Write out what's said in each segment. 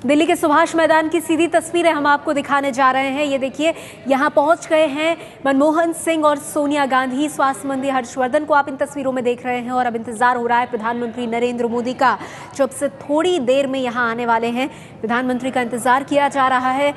दिल्ली के सुभाष मैदान की सीधी तस्वीरें हम आपको दिखाने जा रहे हैं। ये देखिए, यहाँ पहुंच गए हैं मनमोहन सिंह और सोनिया गांधी। स्वास्थ्य मंत्री हर्षवर्धन को आप इन तस्वीरों में देख रहे हैं और अब इंतजार हो रहा है प्रधानमंत्री नरेंद्र मोदी का, जो अब से थोड़ी देर में यहाँ आने वाले हैं। प्रधानमंत्री का इंतजार किया जा रहा है,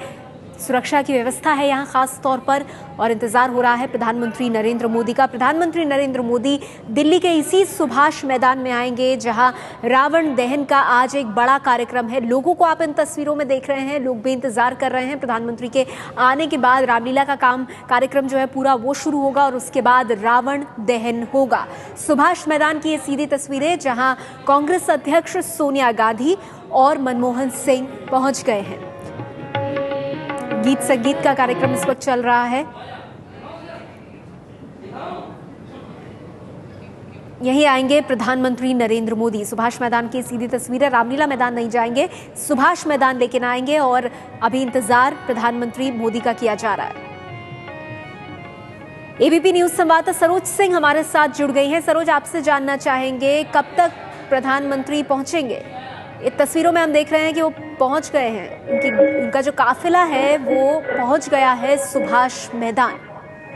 सुरक्षा की व्यवस्था है यहाँ खास तौर पर, और इंतजार हो रहा है प्रधानमंत्री नरेंद्र मोदी का। प्रधानमंत्री नरेंद्र मोदी दिल्ली के इसी सुभाष मैदान में आएंगे जहां रावण दहन का आज एक बड़ा कार्यक्रम है। लोगों को आप इन तस्वीरों में देख रहे हैं, लोग भी इंतजार कर रहे हैं। प्रधानमंत्री के आने के बाद रामलीला का कार्यक्रम जो है पूरा वो शुरू होगा और उसके बाद रावण दहन होगा। सुभाष मैदान की ये सीधी तस्वीरें जहां कांग्रेस अध्यक्ष सोनिया गांधी और मनमोहन सिंह पहुंच गए हैं। गीत संगीत का कार्यक्रम इस वक्त चल रहा है। यही आएंगे प्रधानमंत्री नरेंद्र मोदी। सुभाष मैदान की सीधी तस्वीरें, रामलीला मैदान नहीं जाएंगे, सुभाष मैदान लेकिन आएंगे और अभी इंतजार प्रधानमंत्री मोदी का किया जा रहा है। एबीपी न्यूज संवाददाता सरोज सिंह हमारे साथ जुड़ गई हैं। सरोज, आपसे जानना चाहेंगे कब तक प्रधानमंत्री पहुंचेंगे? इस तस्वीरों में हम देख रहे हैं कि वो पहुंच गए हैं, उनका जो काफिला है वो पहुंच गया है सुभाष मैदान।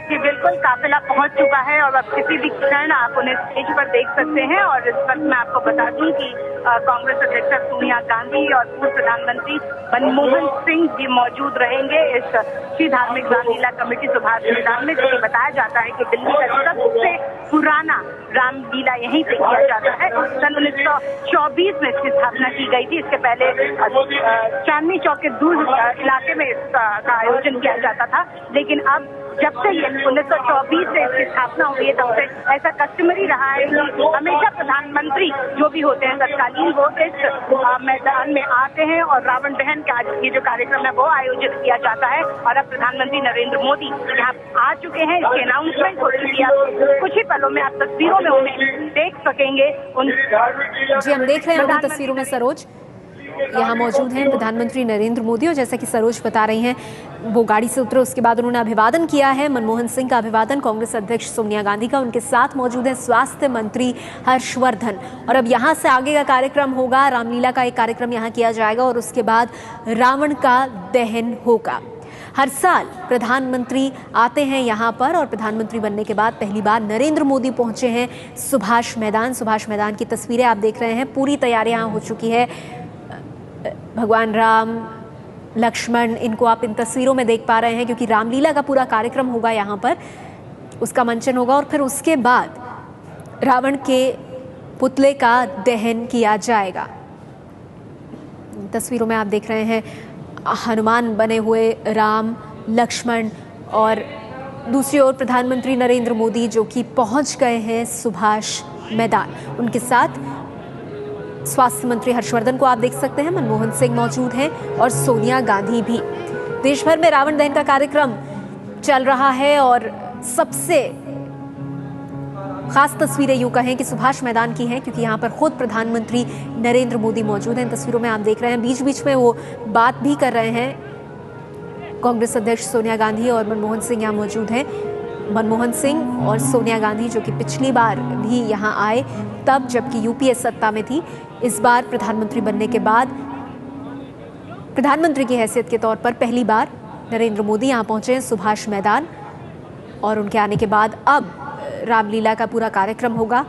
जी बिल्कुल, काफिला पहुंच चुका है और अब किसी भी क्षण आप उन्हें स्टेज पर देख सकते हैं। और इस वक्त मैं आपको बता दूं कि कांग्रेस अध्यक्ष सोनिया गांधी और पूर्व प्रधानमंत्री मनमोहन सिंह भी मौजूद रहेंगे इस श्री धार्मिक रामलीला कमेटी सुभाष मैदान में। जैसे बताया जाता है कि दिल्ली का सबसे पुराना रामलीला यहीं पे किया जाता है। सन 1924 में इसकी स्थापना की गई थी। इसके पहले चांदनी चौक के दूर इलाके में इसका आयोजन किया जाता था, लेकिन अब जब से ये 1924 से इसकी स्थापना हुई है तब से ऐसा कस्टमरी रहा है कि हमेशा प्रधानमंत्री जो भी होते हैं तत्कालीन वो इस मैदान में आते हैं और रावण दहन का ये जो कार्यक्रम है वो आयोजित किया जाता है। और अब प्रधानमंत्री नरेंद्र मोदी यहाँ आ चुके हैं, इसकी अनाउंसमेंट हो चुकी है। कुछ ही पलों में आप तस्वीरों में उन्हें देख सकेंगे। जी, हम देख रहे हैं उन तस्वीरों में सरोज, यहाँ मौजूद हैं प्रधानमंत्री नरेंद्र मोदी और जैसा कि सरोज बता रही हैं वो गाड़ी से उतरे, उसके बाद उन्होंने अभिवादन किया है। मनमोहन सिंह का अभिवादन, कांग्रेस अध्यक्ष सोनिया गांधी का, उनके साथ मौजूद है स्वास्थ्य मंत्री हर्षवर्धन। और अब यहाँ से आगे का कार्यक्रम होगा, रामलीला का एक कार्यक्रम यहाँ किया जाएगा और उसके बाद रावण का दहन होगा। हर साल प्रधानमंत्री आते हैं यहाँ पर और प्रधानमंत्री बनने के बाद पहली बार नरेंद्र मोदी पहुंचे हैं सुभाष मैदान। सुभाष मैदान की तस्वीरें आप देख रहे हैं, पूरी तैयारियां यहाँ हो चुकी है। भगवान राम, लक्ष्मण, इनको आप इन तस्वीरों में देख पा रहे हैं क्योंकि रामलीला का पूरा कार्यक्रम होगा यहाँ पर, उसका मंचन होगा और फिर उसके बाद रावण के पुतले का दहन किया जाएगा। तस्वीरों में आप देख रहे हैं हनुमान बने हुए राम, लक्ष्मण और दूसरी ओर प्रधानमंत्री नरेंद्र मोदी जो कि पहुंच गए हैं सुभाष मैदान। उनके साथ स्वास्थ्य मंत्री हर्षवर्धन को आप देख सकते हैं, मनमोहन सिंह मौजूद हैं और सोनिया गांधी भी। देश भर में रावण दहन का कार्यक्रम चल रहा है और सबसे खास तस्वीरें यूं कहें कि सुभाष मैदान की हैं क्योंकि यहाँ पर खुद प्रधानमंत्री नरेंद्र मोदी मौजूद हैं। इन तस्वीरों में आप देख रहे हैं, बीच बीच में वो बात भी कर रहे हैं। कांग्रेस अध्यक्ष सोनिया गांधी और मनमोहन सिंह यहाँ मौजूद हैं। मनमोहन सिंह और सोनिया गांधी जो कि पिछली बार भी यहाँ आए तब जबकि यूपीए सत्ता में थी, इस बार प्रधानमंत्री बनने के बाद प्रधानमंत्री की हैसियत के तौर पर पहली बार नरेंद्र मोदी यहाँ पहुंचे हैं सुभाष मैदान और उनके आने के बाद अब रामलीला का पूरा कार्यक्रम होगा।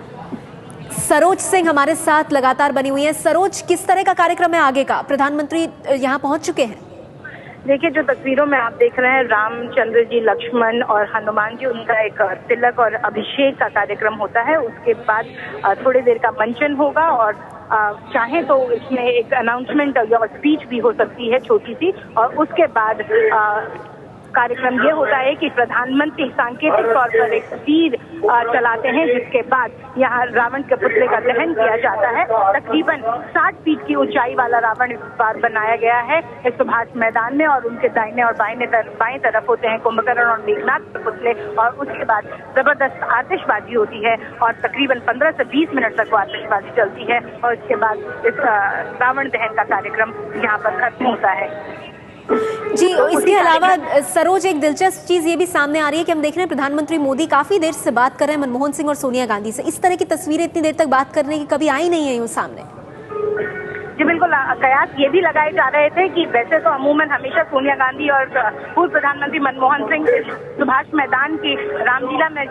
सरोज सिंह हमारे साथ लगातार बनी हुई है। सरोज, किस तरह का कार्यक्रम है आगे का? प्रधानमंत्री यहाँ पहुंच चुके हैं। देखिए, जो तस्वीरों में आप देख रहे हैं रामचंद्र जी, लक्ष्मण और हनुमान जी, उनका एक तिलक और अभिषेक का कार्यक्रम होता है। उसके बाद थोड़ी देर का मंचन होगा और चाहे तो इसमें एक अनाउंसमेंट या स्पीच भी हो सकती है छोटी सी। और उसके बाद कार्यक्रम ये होता है कि प्रधानमंत्री सांकेतिक तौर पर एक तीर चलाते हैं, जिसके बाद यहाँ रावण के पुतले का दहन किया जाता है। तकरीबन 60 फीट की ऊंचाई वाला रावण इस बार बनाया गया है इस सुभाष मैदान में और उनके दाहिने और बाएं तरफ होते हैं कुंभकर्ण और मेघनाथ के पुतले। और उसके बाद जबरदस्त आतिशबाजी होती है और तकरीबन 15 से 20 मिनट तक वो आतिशबाजी चलती है और इसके बाद इस रावण दहन का कार्यक्रम यहाँ पर खत्म होता है। जी, इसके अलावा सरोज, एक दिलचस्प चीज ये भी सामने आ रही है कि हम देख रहे हैं प्रधानमंत्री मोदी काफी देर से बात कर रहे हैं मनमोहन सिंह और सोनिया गांधी से। इस तरह की तस्वीरें इतनी देर तक बात करने की कभी आई नहीं है यूं सामने। जी बिल्कुल, कयास ये भी लगाए जा रहे थे कि वैसे तो अमूमन हमेशा सोनिया गांधी और पूर्व प्रधानमंत्री मनमोहन सिंह सुभाष मैदान की रामलीला में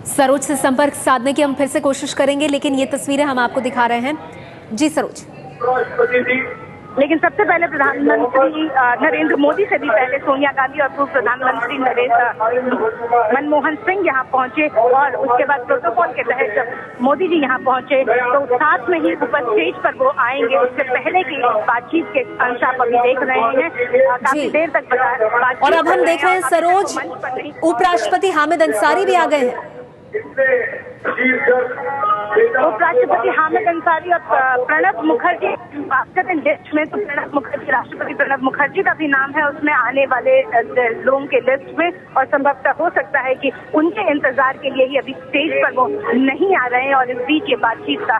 सरोज से संपर्क साधने की हम फिर से कोशिश करेंगे, लेकिन ये तस्वीरें हम आपको दिखा रहे हैं। जी सरोज। लेकिन सबसे पहले प्रधानमंत्री नरेंद्र मोदी से भी पहले सोनिया गांधी और पूर्व प्रधानमंत्री मनमोहन सिंह यहाँ पहुंचे और उसके बाद प्रोटोकॉल के तहत जब मोदी जी यहाँ पहुंचे तो साथ में ही ऊपर स्टेज पर वो आएंगे। उससे पहले की बातचीत के अंश आप अभी देख रहे हैं, काफी देर तक बातचीत। और अब हम देख रहे हैं सरोज, उपराष्ट्रपति हामिद अंसारी भी आ गए हैं। उपराष्ट्रपति हामिद अंसारी और प्रणब मुखर्जी बात करें लिस्ट में, तो प्रणब मुखर्जी, राष्ट्रपति प्रणब मुखर्जी का भी नाम है उसमें आने वाले लोगों के लिस्ट में, और संभवतः हो सकता है कि उनके इंतजार के लिए ही अभी स्टेज पर वो नहीं आ रहे हैं। और इस बीच ये बातचीत का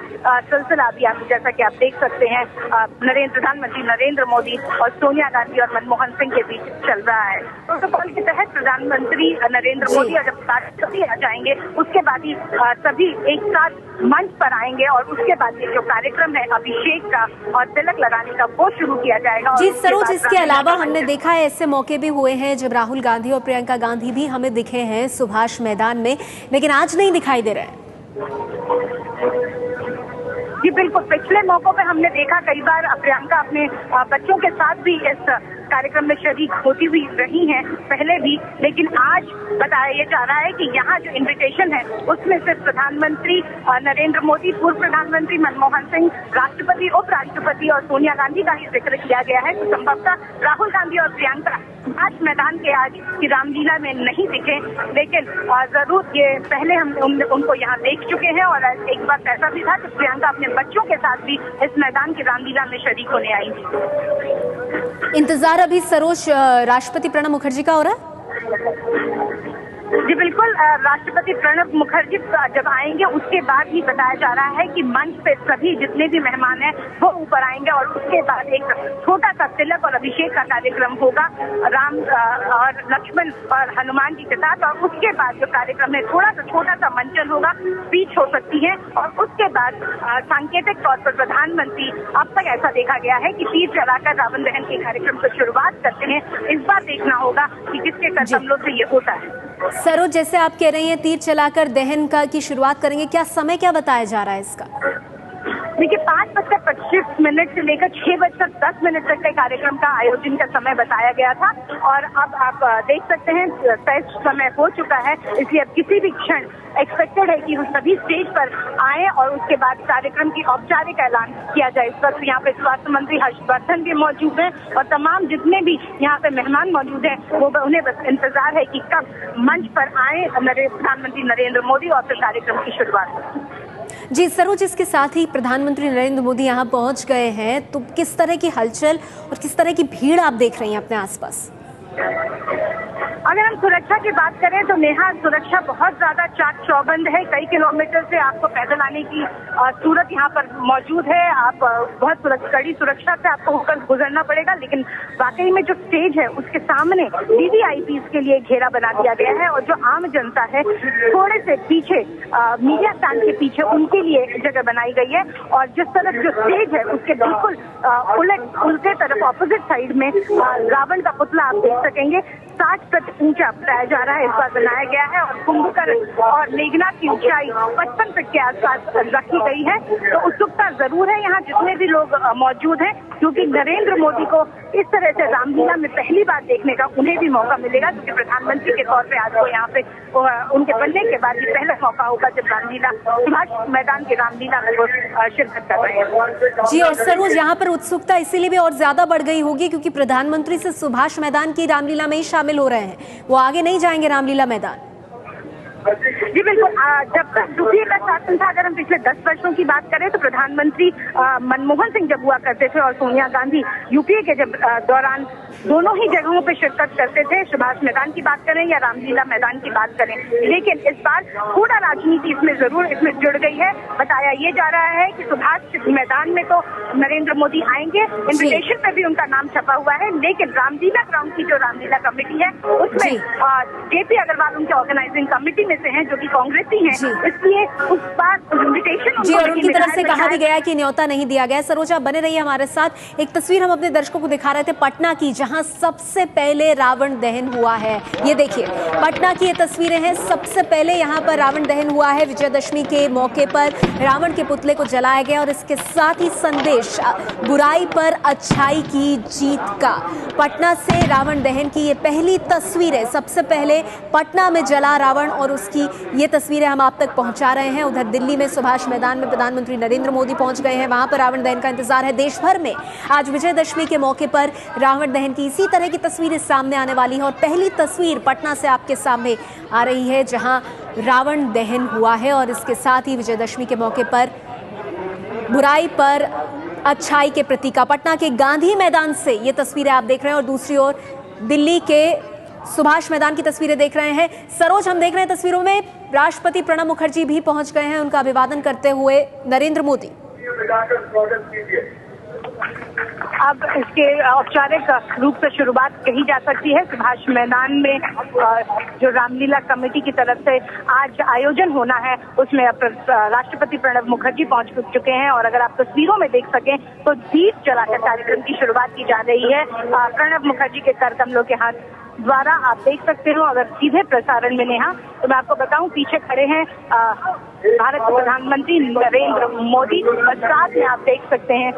सिलसिला अभी आप जैसा कि आप देख सकते हैं प्रधानमंत्री नरेंद्र मोदी और सोनिया गांधी और मनमोहन सिंह के बीच चल रहा है। प्रोटोकॉल के तहत प्रधानमंत्री नरेंद्र मोदी और जब राष्ट्रपति आ जाएंगे उसके बाद ही सभी एक साथ मंच पर आएंगे और उसके बाद ये जो कार्यक्रम है अभिषेक का और तिलक लगाने का वो शुरू किया जाएगा। जी सरोज, इसके अलावा हमने देखा है ऐसे मौके भी हुए हैं जब राहुल गांधी और प्रियंका गांधी भी हमें दिखे हैं सुभाष मैदान में, लेकिन आज नहीं दिखाई दे रहे हैं। जी बिल्कुल, पिछले मौकों पे हमने देखा कई बार प्रियंका अपने बच्चों के साथ भी इस कार्यक्रम में शरीक होती हुई रही हैं पहले भी, लेकिन आज बताया जा रहा है कि यहाँ जो इनविटेशन है उसमें सिर्फ प्रधानमंत्री नरेंद्र मोदी, पूर्व प्रधानमंत्री मनमोहन सिंह, राष्ट्रपति, उपराष्ट्रपति और सोनिया गांधी का ही जिक्र किया गया है। तो संभवतः राहुल गांधी और प्रियंका आज मैदान के आज की रामलीला में नहीं दिखे, लेकिन जरूर ये पहले हम उनको यहाँ देख चुके हैं। और एक बार ऐसा भी था कि प्रियंका अपने बच्चों के साथ भी इस मैदान की रामलीला में शरीक होने आई थी। इंतजार अभी सरोज राष्ट्रपति प्रणब मुखर्जी का हो रहा है? जी बिल्कुल, राष्ट्रपति प्रणब मुखर्जी जब आएंगे उसके बाद ही बताया जा रहा है कि मंच पे सभी जितने भी मेहमान हैं वो ऊपर आएंगे और उसके बाद एक छोटा सा तिलक और अभिषेक का कार्यक्रम होगा राम और लक्ष्मण और हनुमान जी के साथ। और उसके बाद जो कार्यक्रम है थोड़ा सा छोटा सा मंचन होगा, स्पीच हो सकती है और उसके बाद सांकेतिक तौर पर प्रधानमंत्री, अब तक ऐसा देखा गया है कि तीर चलाकर रावण दहन के कार्यक्रम की शुरुआत करते हैं। इस बार देखना होगा कि किसके कदमों से ये होता है। सरोज, जैसे आप कह रही हैं तीर चलाकर दहन का की शुरुआत करेंगे, क्या समय क्या बताया जा रहा है इसका? देखिए 5:25 से लेकर 6:10 तक के कार्यक्रम का आयोजन का समय बताया गया था और अब आप देख सकते हैं तय समय हो चुका है, इसलिए अब किसी भी क्षण एक्सपेक्टेड है कि वो सभी स्टेज पर आए और उसके बाद कार्यक्रम की औपचारिक ऐलान किया जाए। इस वक्त यहाँ पे स्वास्थ्य मंत्री हर्षवर्धन भी मौजूद हैं और तमाम जितने भी यहाँ पे मेहमान मौजूद हैं वो उन्हें बस इंतजार है कि कब मंच पर आए प्रधानमंत्री नरेंद्र मोदी और फिर कार्यक्रम की शुरुआत। जी सरोज, इसके साथ ही प्रधानमंत्री नरेंद्र मोदी यहाँ पहुंच गए हैं, तो किस तरह की हलचल और किस तरह की भीड़ आप देख रही हैं अपने आसपास? अगर हम सुरक्षा की बात करें तो नेहा, सुरक्षा बहुत ज्यादा चाक चौबंद है। कई किलोमीटर से आपको पैदल आने की सूरत यहाँ पर मौजूद है। आप बहुत कड़ी सुरक्षा से आपको होकर गुजरना पड़ेगा, लेकिन वाकई में जो स्टेज है उसके सामने वीवीआईपीज के लिए घेरा बना दिया गया है और जो आम जनता है थोड़े से पीछे मीडिया स्टैंड के पीछे उनके लिए जगह बनाई गई है। और जिस तरफ जो स्टेज है उसके बिल्कुल उल्टे तरफ ऑपोजिट साइड में रावण का पुतला आप देख सकेंगे। 60 फीट ऊंचा बताया जा रहा है इस बार बनाया गया है और कुंभकर्ण और मेघनाथ की ऊंचाई 55 फीट के आसपास रखी गई है। तो उत्सुकता जरूर है यहाँ जितने भी लोग मौजूद हैं, क्योंकि नरेंद्र मोदी को इस तरह से रामलीला में पहली बार देखने का उन्हें भी मौका मिलेगा, क्योंकि प्रधानमंत्री के तौर पे आज वो यहाँ पे उनके बनने के बाद ये पहला मौका होगा जब रामलीला सुभाष मैदान की रामलीला में वो शिरकत कर रहे हैं। जी, और सरोज यहाँ पर उत्सुकता इसीलिए भी और ज्यादा बढ़ गई होगी क्योंकि प्रधानमंत्री से सुभाष मैदान की रामलीला में ही शामिल हो रहे हैं, वो आगे नहीं जाएंगे रामलीला मैदान। जी बिल्कुल, जब तक यूपीए का शासन था, अगर हम पिछले 10 वर्षों की बात करें तो प्रधानमंत्री मनमोहन सिंह जब हुआ करते थे और सोनिया गांधी यूपीए के जब दौरान दोनों ही जगहों पे शिरकत करते थे, सुभाष मैदान की बात करें या रामलीला मैदान की बात करें। लेकिन इस बार थोड़ा राजनीति इसमें जुड़ गई है। बताया ये जा रहा है कि सुभाष मैदान में तो नरेंद्र मोदी आएंगे, इन्विटेशन पे भी उनका नाम छपा हुआ है, लेकिन रामलीला ग्राउंड की जो रामलीला कमेटी है उसमें जेपी अग्रवाल उनके ऑर्गेनाइजिंग कमेटी में से हैं, जो कि कांग्रेसी हैं, इसलिए उस बात इन्विटेशन जी, और उनकी तरफ से कहा भी गया कि न्योता नहीं दिया गया। सरोजा बने रहिए हमारे साथ। एक तस्वीर हम अपने दर्शकों को दिखा रहे थे पटना की, जहां सबसे पहले रावण दहन हुआ है। ये देखिए पटना की ये तस्वीरें हैं। सबसे पहले यहाँ पर रावण दहन हुआ है। विजयदशमी के मौके पर रावण के पुतले को जलाया गया और इसके साथ ही संदेश बुराई पर अच्छाई की जीत का। पटना से रावण दहन की ये पहली तस्वीरें, सबसे पहले पटना में जला रावण और उसकी ये तस्वीरें हम आप तक पहुंचा रहे हैं। उधर दिल्ली में सुभाष मैदान में प्रधानमंत्री नरेंद्र मोदी पहुंच गए हैं, वहां पर रावण दहन का इंतजार है। देश भर में आज विजयदशमी के मौके पर रावण दहन की इसी तरह की तस्वीरें सामने आने वाली है और पहली तस्वीर पटना से आपके सामने आ रही है, जहां रावण दहन हुआ है और इसके साथ ही विजयदशमी के मौके पर बुराई पर अच्छाई के प्रतीक का पटना के गांधी मैदान से ये तस्वीरें आप देख रहे हैं और दूसरी ओर दिल्ली के सुभाष मैदान की तस्वीरें देख रहे हैं। सरोज, हम देख रहे हैं तस्वीरों में राष्ट्रपति प्रणब मुखर्जी भी पहुंच गए हैं, उनका अभिवादन करते हुए नरेंद्र मोदी। अब इसके औपचारिक रूप से शुरुआत कही जा सकती है। सुभाष मैदान में जो रामलीला कमेटी की तरफ से आज आयोजन होना है, उसमें अब राष्ट्रपति प्रणब मुखर्जी पहुंच चुके हैं और अगर आप तस्वीरों में देख सकें तो दीप जलाकर कार्यक्रम की शुरुआत की जा रही है। प्रणब मुखर्जी के कर कमलों के हाथ द्वारा आप देख सकते हो। अगर सीधे प्रसारण में नेहा, तो मैं आपको बताऊं पीछे खड़े हैं भारत के प्रधानमंत्री नरेंद्र मोदी और साथ में आप देख सकते हैं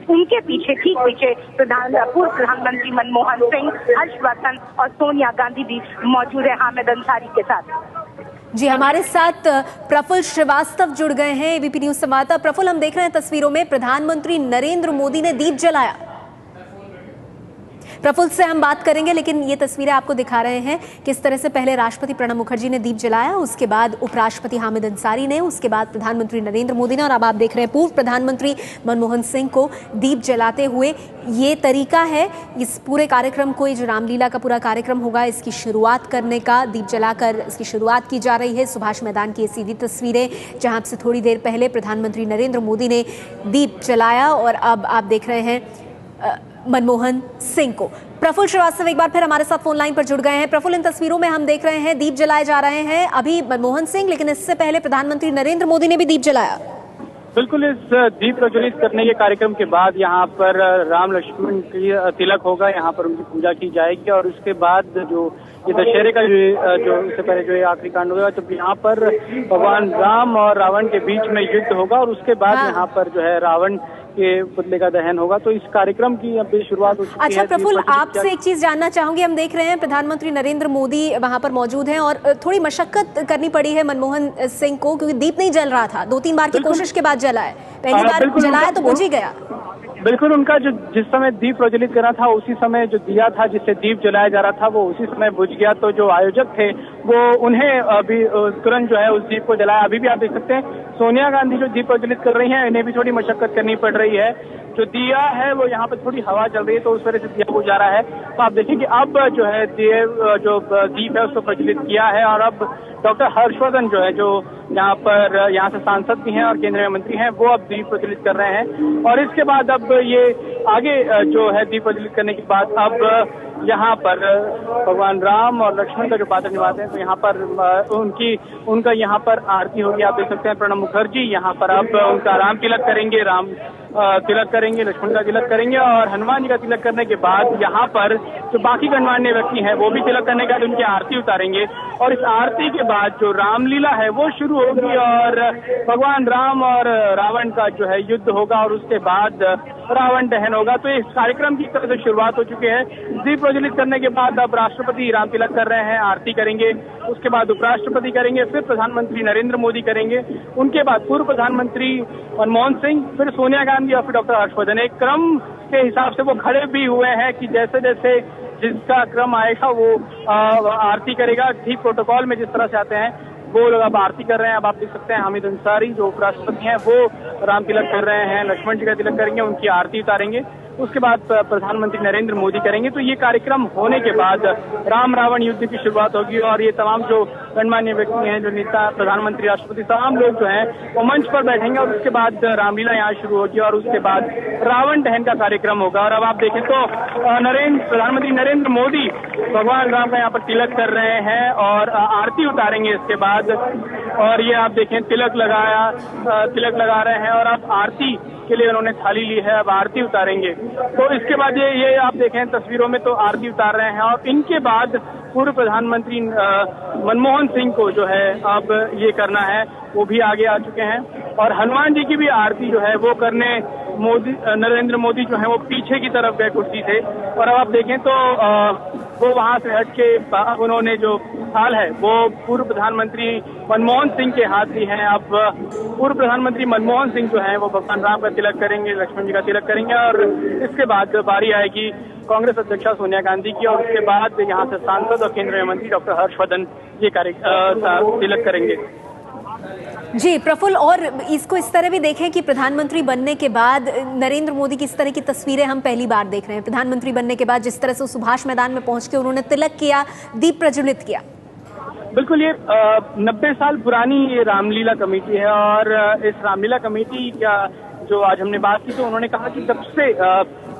उनके पीछे, ठीक पीछे पूर्व प्रधानमंत्री मनमोहन सिंह, हर्षवर्धन और सोनिया गांधी भी मौजूद है हामिद अंसारी के साथ। जी, हमारे साथ प्रफुल्ल श्रीवास्तव जुड़ गए हैं, एबीपी न्यूज संवाददाता। प्रफुल्ल, हम देख रहे हैं तस्वीरों में प्रधानमंत्री नरेंद्र मोदी ने दीप जलाया। प्रफुल्ल से हम बात करेंगे, लेकिन ये तस्वीरें आपको दिखा रहे हैं किस तरह से पहले राष्ट्रपति प्रणब मुखर्जी ने दीप जलाया, उसके बाद उपराष्ट्रपति हामिद अंसारी ने, उसके बाद प्रधानमंत्री नरेंद्र मोदी ने और अब आप देख रहे हैं पूर्व प्रधानमंत्री मनमोहन सिंह को दीप जलाते हुए। ये तरीका है इस पूरे कार्यक्रम को, ये जो रामलीला का पूरा कार्यक्रम होगा, इसकी शुरुआत करने का, दीप जलाकर इसकी शुरुआत की जा रही है। सुभाष मैदान की ये सीधी तस्वीरें, जहां से थोड़ी देर पहले प्रधानमंत्री नरेंद्र मोदी ने दीप जलाया और अब आप देख रहे हैं मनमोहन सिंह को। प्रफुल्ल श्रीवास्तव एक बार फिर हमारे साथ फोन लाइन पर जुड़ गए हैं। प्रफुल्ल, इन तस्वीरों में हम देख रहे हैं दीप जलाए जा रहे हैं, अभी मनमोहन सिंह, लेकिन इससे पहले प्रधानमंत्री नरेंद्र मोदी ने भी दीप जलाया। बिल्कुल, इस दीप प्रज्वलित करने के कार्यक्रम के बाद यहाँ पर राम लक्ष्मण की तिलक होगा, यहाँ पर उनकी पूजा की जाएगी और उसके बाद जो ये दशहरे का जो उससे पहले जो आखिरी कांड होगा, तो यहाँ पर भगवान राम और रावण के बीच में युद्ध होगा और उसके बाद यहाँ पर जो है रावण के पुतले का दहन होगा। तो इस कार्यक्रम की अब शुरुआत हो चुकी है। अच्छा प्रफुल्ल, आपसे एक चीज जानना चाहूंगी। हम देख रहे हैं प्रधानमंत्री नरेंद्र मोदी वहां पर मौजूद हैं और थोड़ी मशक्कत करनी पड़ी है मनमोहन सिंह को, क्योंकि दीप नहीं जल रहा था, 2-3 बार की कोशिश के बाद जला है। पहली बार जलाया तो बुझ ही गया। बिल्कुल, उनका जो जिस समय दीप प्रज्वलित करना था, उसी समय जो दिया था जिससे दीप जलाया जा रहा था, वो उसी समय बुझ गया। तो जो आयोजक थे वो उन्हें अभी तुरंत जो है उस दीप को जलाया। अभी भी आप देख सकते हैं सोनिया गांधी जो दीप प्रज्वलित कर रही हैं, इन्हें भी थोड़ी मशक्कत करनी पड़ रही है। जो दिया है वो यहाँ पर थोड़ी हवा चल रही है, तो उस वजह से दिया बुझ जा रहा है। तो आप देखिए कि अब जो है दीप है उसको प्रज्वलित किया है और अब डॉक्टर हर्षवर्धन जो है, जो यहाँ से सांसद भी हैं और केंद्रीय मंत्री हैं, वो अब दीप प्रज्वलित कर रहे हैं। और इसके बाद अब ये आगे जो है दीप प्रज्वलित करने के बाद अब यहाँ पर भगवान राम और लक्ष्मण का जो पात्र निभाते हैं, तो यहाँ पर उनका यहाँ पर आरती होगी। आप देख सकते हैं प्रणब मुखर्जी यहाँ पर अब उनका राम तिलक करेंगे, राम तिलक करेंगे, लक्ष्मण का तिलक करेंगे और हनुमान जी का तिलक करने के बाद यहाँ पर जो बाकी गणमान्य व्यक्ति हैं वो भी तिलक करने के बाद उनकी आरती उतारेंगे और इस आरती के बाद जो रामलीला है वो शुरू होगी और भगवान राम और रावण का जो है युद्ध होगा और उसके बाद रावण दहन होगा। तो इस कार्यक्रम की तरह से शुरुआत हो चुकी है। दीप प्रज्वलित करने के बाद अब राष्ट्रपति राम तिलक कर रहे हैं, आरती करेंगे, उसके बाद उपराष्ट्रपति करेंगे, फिर प्रधानमंत्री नरेंद्र मोदी करेंगे, उनके बाद पूर्व प्रधानमंत्री मनमोहन सिंह, फिर सोनिया गांधी और फिर डॉक्टर हर्षवर्धन। एक क्रम के हिसाब से वो खड़े भी हुए हैं कि जैसे जैसे जिसका क्रम आएगा वो आरती करेगा। ठीक प्रोटोकॉल में जिस तरह से आते हैं वो लोग अब आरती कर रहे हैं। अब आप देख सकते हैं हामिद अंसारी जो उपराष्ट्रपति हैं वो राम तिलक कर रहे हैं, लक्ष्मण जी का तिलक करेंगे, उनकी आरती उतारेंगे उसके बाद प्रधानमंत्री नरेंद्र मोदी करेंगे। तो ये कार्यक्रम होने के बाद राम रावण युद्ध की शुरुआत होगी और ये तमाम जो गणमान्य व्यक्ति हैं, जो नेता, प्रधानमंत्री, राष्ट्रपति, तमाम लोग जो हैं वो मंच पर बैठेंगे और उसके बाद रामलीला यहाँ शुरू होगी और उसके बाद रावण दहन का कार्यक्रम होगा। और अब आप देखें तो प्रधानमंत्री नरेंद्र मोदी भगवान राम का यहाँ पर तिलक कर रहे हैं और आरती उतारेंगे इसके बाद। और ये आप देखें तिलक लगा रहे हैं और अब आरती के लिए उन्होंने थाली ली है, अब आरती उतारेंगे। तो इसके बाद ये आप देखें तस्वीरों में तो आरती उतार रहे हैं और इनके बाद पूर्व प्रधानमंत्री मनमोहन सिंह को जो है अब ये करना है, वो भी आगे आ चुके हैं और हनुमान जी की भी आरती जो है वो करने नरेंद्र मोदी जो है वो पीछे की तरफ गए कुर्सी से। और अब आप देखें तो वो वहां से हट के उन्होंने जो थाल है वो पूर्व प्रधानमंत्री मनमोहन सिंह के हाथ ली है। अब पूर्व प्रधानमंत्री मनमोहन सिंह जो है वो भगवान राम का तिलक करेंगे, लक्ष्मण जी का तिलक करेंगे और इसके बाद बारी आएगी कांग्रेस अध्यक्षा सोनिया गांधी की और उसके बाद यहाँ से सांसद और केंद्रीय मंत्री डॉक्टर हर्षवर्धन ये तिलक करेंगे। जी प्रफुल्ल, और इसको इस तरह भी देखें कि प्रधानमंत्री बनने के बाद नरेंद्र मोदी की इस तरह की तस्वीरें हम पहली बार देख रहे हैं। प्रधानमंत्री बनने के बाद जिस तरह से सुभाष मैदान में पहुंच के उन्होंने तिलक किया, दीप प्रज्वलित किया। बिल्कुल, ये 90 साल पुरानी ये रामलीला कमेटी है और इस रामलीला कमेटी का जो आज हमने बात की तो उन्होंने कहा कि जब से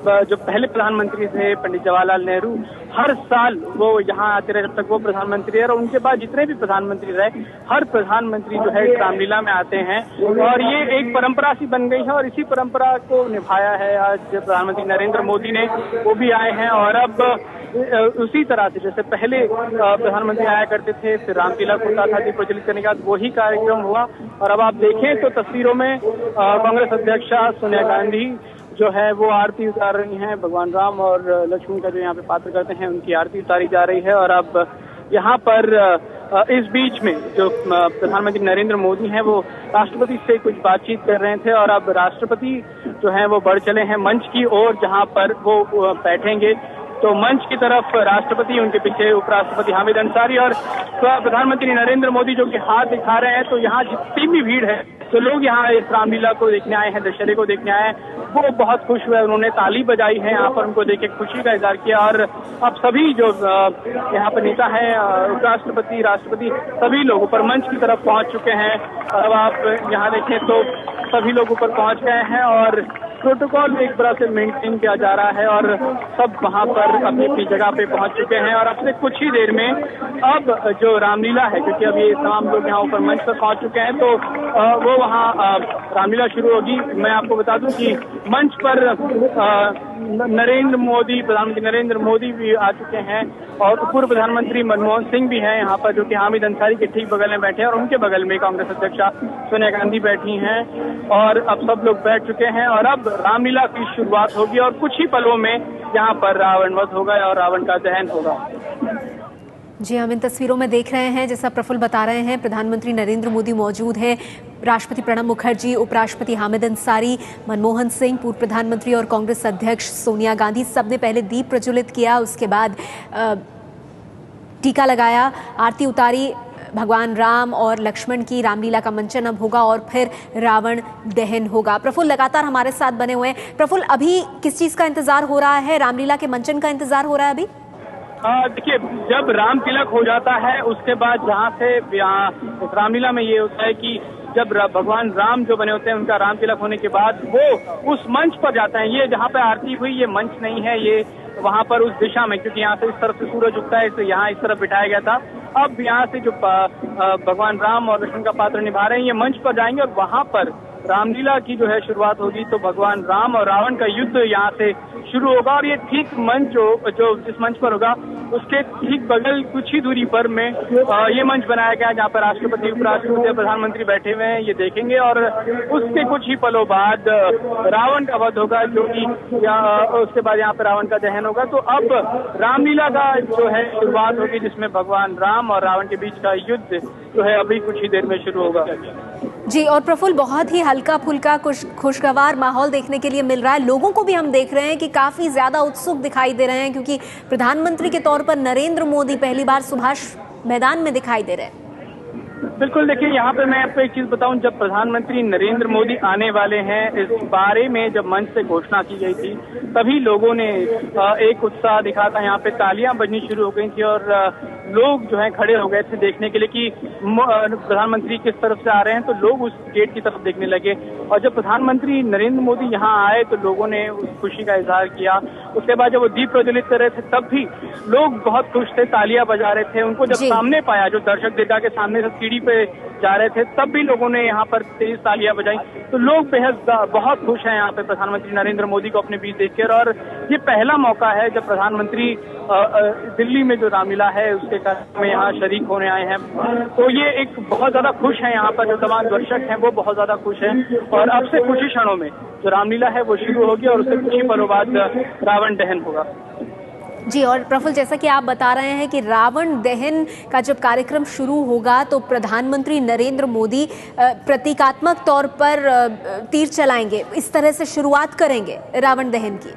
जो पहले प्रधानमंत्री थे पंडित जवाहरलाल नेहरू, हर साल वो यहाँ आते रहे जब तक वो प्रधानमंत्री रहे और उनके बाद जितने भी प्रधानमंत्री रहे, हर प्रधानमंत्री जो है इस रामलीला में आते हैं और ये एक परंपरा सी बन गई है और इसी परंपरा को निभाया है आज प्रधानमंत्री नरेंद्र मोदी ने, वो भी आए हैं। और अब उसी तरह से जैसे पहले प्रधानमंत्री आया करते थे, फिर राम तिलक होता था दीप प्रज्वलित करने के बाद, वही कार्यक्रम हुआ। और अब आप देखें तो तस्वीरों में कांग्रेस अध्यक्षा सोनिया गांधी जो है वो आरती उतार रही हैं, भगवान राम और लक्ष्मण का जो यहाँ पे पात्र करते हैं उनकी आरती उतारी जा रही है। और अब यहाँ पर इस बीच में जो प्रधानमंत्री नरेंद्र मोदी हैं वो राष्ट्रपति से कुछ बातचीत कर रहे थे और अब राष्ट्रपति जो हैं वो बढ़ चले हैं मंच की ओर जहाँ पर वो बैठेंगे। तो मंच की तरफ राष्ट्रपति, उनके पीछे उपराष्ट्रपति हामिद अंसारी और प्रधानमंत्री नरेंद्र मोदी जो कि हाथ दिखा रहे हैं। तो यहाँ जितनी भी भीड़ है, तो लोग यहाँ इस रामलीला को देखने आए हैं, दशहरे को देखने आए हैं, वो बहुत खुश हुए, उन्होंने ताली बजाई है यहाँ पर, उनको देख के खुशी का इजहार किया। और अब सभी जो यहाँ पर नेता हैं, उपराष्ट्रपति, राष्ट्रपति, सभी लोग ऊपर मंच की तरफ पहुंच चुके हैं। अब आप यहाँ देखें तो सभी लोग ऊपर पहुंच गए हैं और प्रोटोकॉल एक तरह से मेंटेन किया जा रहा है और सब वहां पर अपनी अपनी जगह पे पहुंच चुके हैं। और अपने कुछ ही देर में अब जो रामलीला है, क्योंकि अब ये तमाम लोग यहाँ ऊपर मंच पर पहुंच चुके हैं, तो वो वहाँ रामलीला शुरू होगी। मैं आपको बता दूं कि मंच पर नरेंद्र मोदी, प्रधानमंत्री नरेंद्र मोदी भी आ चुके हैं और पूर्व प्रधानमंत्री मनमोहन सिंह भी हैं यहाँ पर, जो कि हामिद अंसारी के ठीक बगल में बैठे हैं और उनके बगल में कांग्रेस अध्यक्षा सोनिया गांधी बैठी हैं। और अब सब लोग बैठ चुके हैं और अब रामलीला की शुरुआत होगी और कुछ ही पलों में यहाँ पर रावण वध होगा और रावण का दहन होगा। जी, हम इन तस्वीरों में देख रहे हैं, जैसा प्रफुल्ल बता रहे हैं, प्रधानमंत्री नरेंद्र मोदी मौजूद हैं, राष्ट्रपति प्रणब मुखर्जी, उपराष्ट्रपति हामिद अंसारी, मनमोहन सिंह, पूर्व प्रधानमंत्री और कांग्रेस अध्यक्ष सोनिया गांधी, सबने पहले दीप प्रज्वलित किया, उसके बाद टीका लगाया, आरती उतारी भगवान राम और लक्ष्मण की। रामलीला का मंचन अब होगा और फिर रावण दहन होगा। प्रफुल्ल लगातार हमारे साथ बने हुए हैं। प्रफुल्ल, अभी किस चीज़ का इंतजार हो रहा है? रामलीला के मंचन का इंतजार हो रहा है अभी? देखिए, जब राम तिलक हो जाता है उसके बाद जहाँ से रामलीला में ये होता है कि जब भगवान राम जो बने होते हैं उनका राम तिलक होने के बाद वो उस मंच पर जाते हैं। ये जहाँ पे आरती हुई ये मंच नहीं है, ये वहाँ पर उस दिशा में, क्योंकि यहाँ से इस तरफ से सूरज उगता है, इसे यहाँ इस तरफ बिठाया गया था। अब यहाँ से जो भगवान राम और लक्ष्मण का पात्र निभा रहे हैं ये मंच पर जाएंगे और वहाँ पर रामलीला की जो है शुरुआत होगी। तो भगवान राम और रावण का युद्ध यहाँ से शुरू होगा और ये ठीक मंच जो जिस मंच पर होगा उसके ठीक बगल कुछ ही दूरी पर में ये मंच बनाया गया है जहाँ पर राष्ट्रपति, उपराष्ट्रपति और प्रधानमंत्री बैठे हुए हैं, ये देखेंगे। और उसके कुछ ही पलों बाद रावण का वध होगा, जो कि उसके बाद यहाँ पर रावण का दहन होगा। तो अब रामलीला का जो है शुरुआत होगी जिसमें भगवान राम और रावण के बीच का युद्ध जो है अभी कुछ ही देर में शुरू होगा। जी, और प्रफुल्ल, बहुत ही हल्का फुल्का खुशगवार माहौल देखने के लिए मिल रहा है। लोगों को भी हम देख रहे हैं कि काफी ज्यादा उत्सुक दिखाई दे रहे हैं, क्योंकि प्रधानमंत्री के तौर पर नरेंद्र मोदी पहली बार सुभाष मैदान में दिखाई दे रहे हैं। बिल्कुल, देखिए यहाँ पे मैं आपको एक चीज बताऊं, जब प्रधानमंत्री नरेंद्र मोदी आने वाले हैं इस बारे में जब मंच से घोषणा की गई थी, तभी लोगों ने एक उत्साह दिखा था। यहाँ पे तालियां बजनी शुरू हो गई थी और लोग जो है खड़े हो गए थे देखने के लिए कि प्रधानमंत्री किस तरफ से आ रहे हैं, तो लोग उस गेट की तरफ देखने लगे। और जब प्रधानमंत्री नरेंद्र मोदी यहाँ आए तो लोगों ने उस खुशी का इजहार किया। उसके बाद जब वो दीप प्रज्वलित कर रहे थे तब भी लोग बहुत खुश थे, तालियां बजा रहे थे। उनको जब सामने पाया, जो दर्शक देवता के सामने से सीढ़ी पे जा रहे थे, तब भी लोगों ने यहाँ पर तेज तालियां बजाई। तो लोग बेहद बहुत खुश हैं यहाँ पे प्रधानमंत्री नरेंद्र मोदी को अपने बीच देखकर। और ये पहला मौका है जब प्रधानमंत्री दिल्ली में जो रामलीला है उसके कार्यक्रम में यहाँ शरीक होने आए हैं, तो ये एक बहुत ज्यादा खुश है। यहाँ पर जो तमाम दर्शक हैं वो बहुत ज्यादा खुश हैं। और अब से कुछ ही क्षणों में जो रामलीला है वो शुरू होगी और उससे कुछ ही पलों बाद रावण दहन होगा। जी, और प्रफुल्ल, जैसा कि आप बता रहे हैं कि रावण दहन का जब कार्यक्रम शुरू होगा तो प्रधानमंत्री नरेंद्र मोदी प्रतीकात्मक तौर पर तीर चलाएंगे, इस तरह से शुरुआत करेंगे रावण दहन की।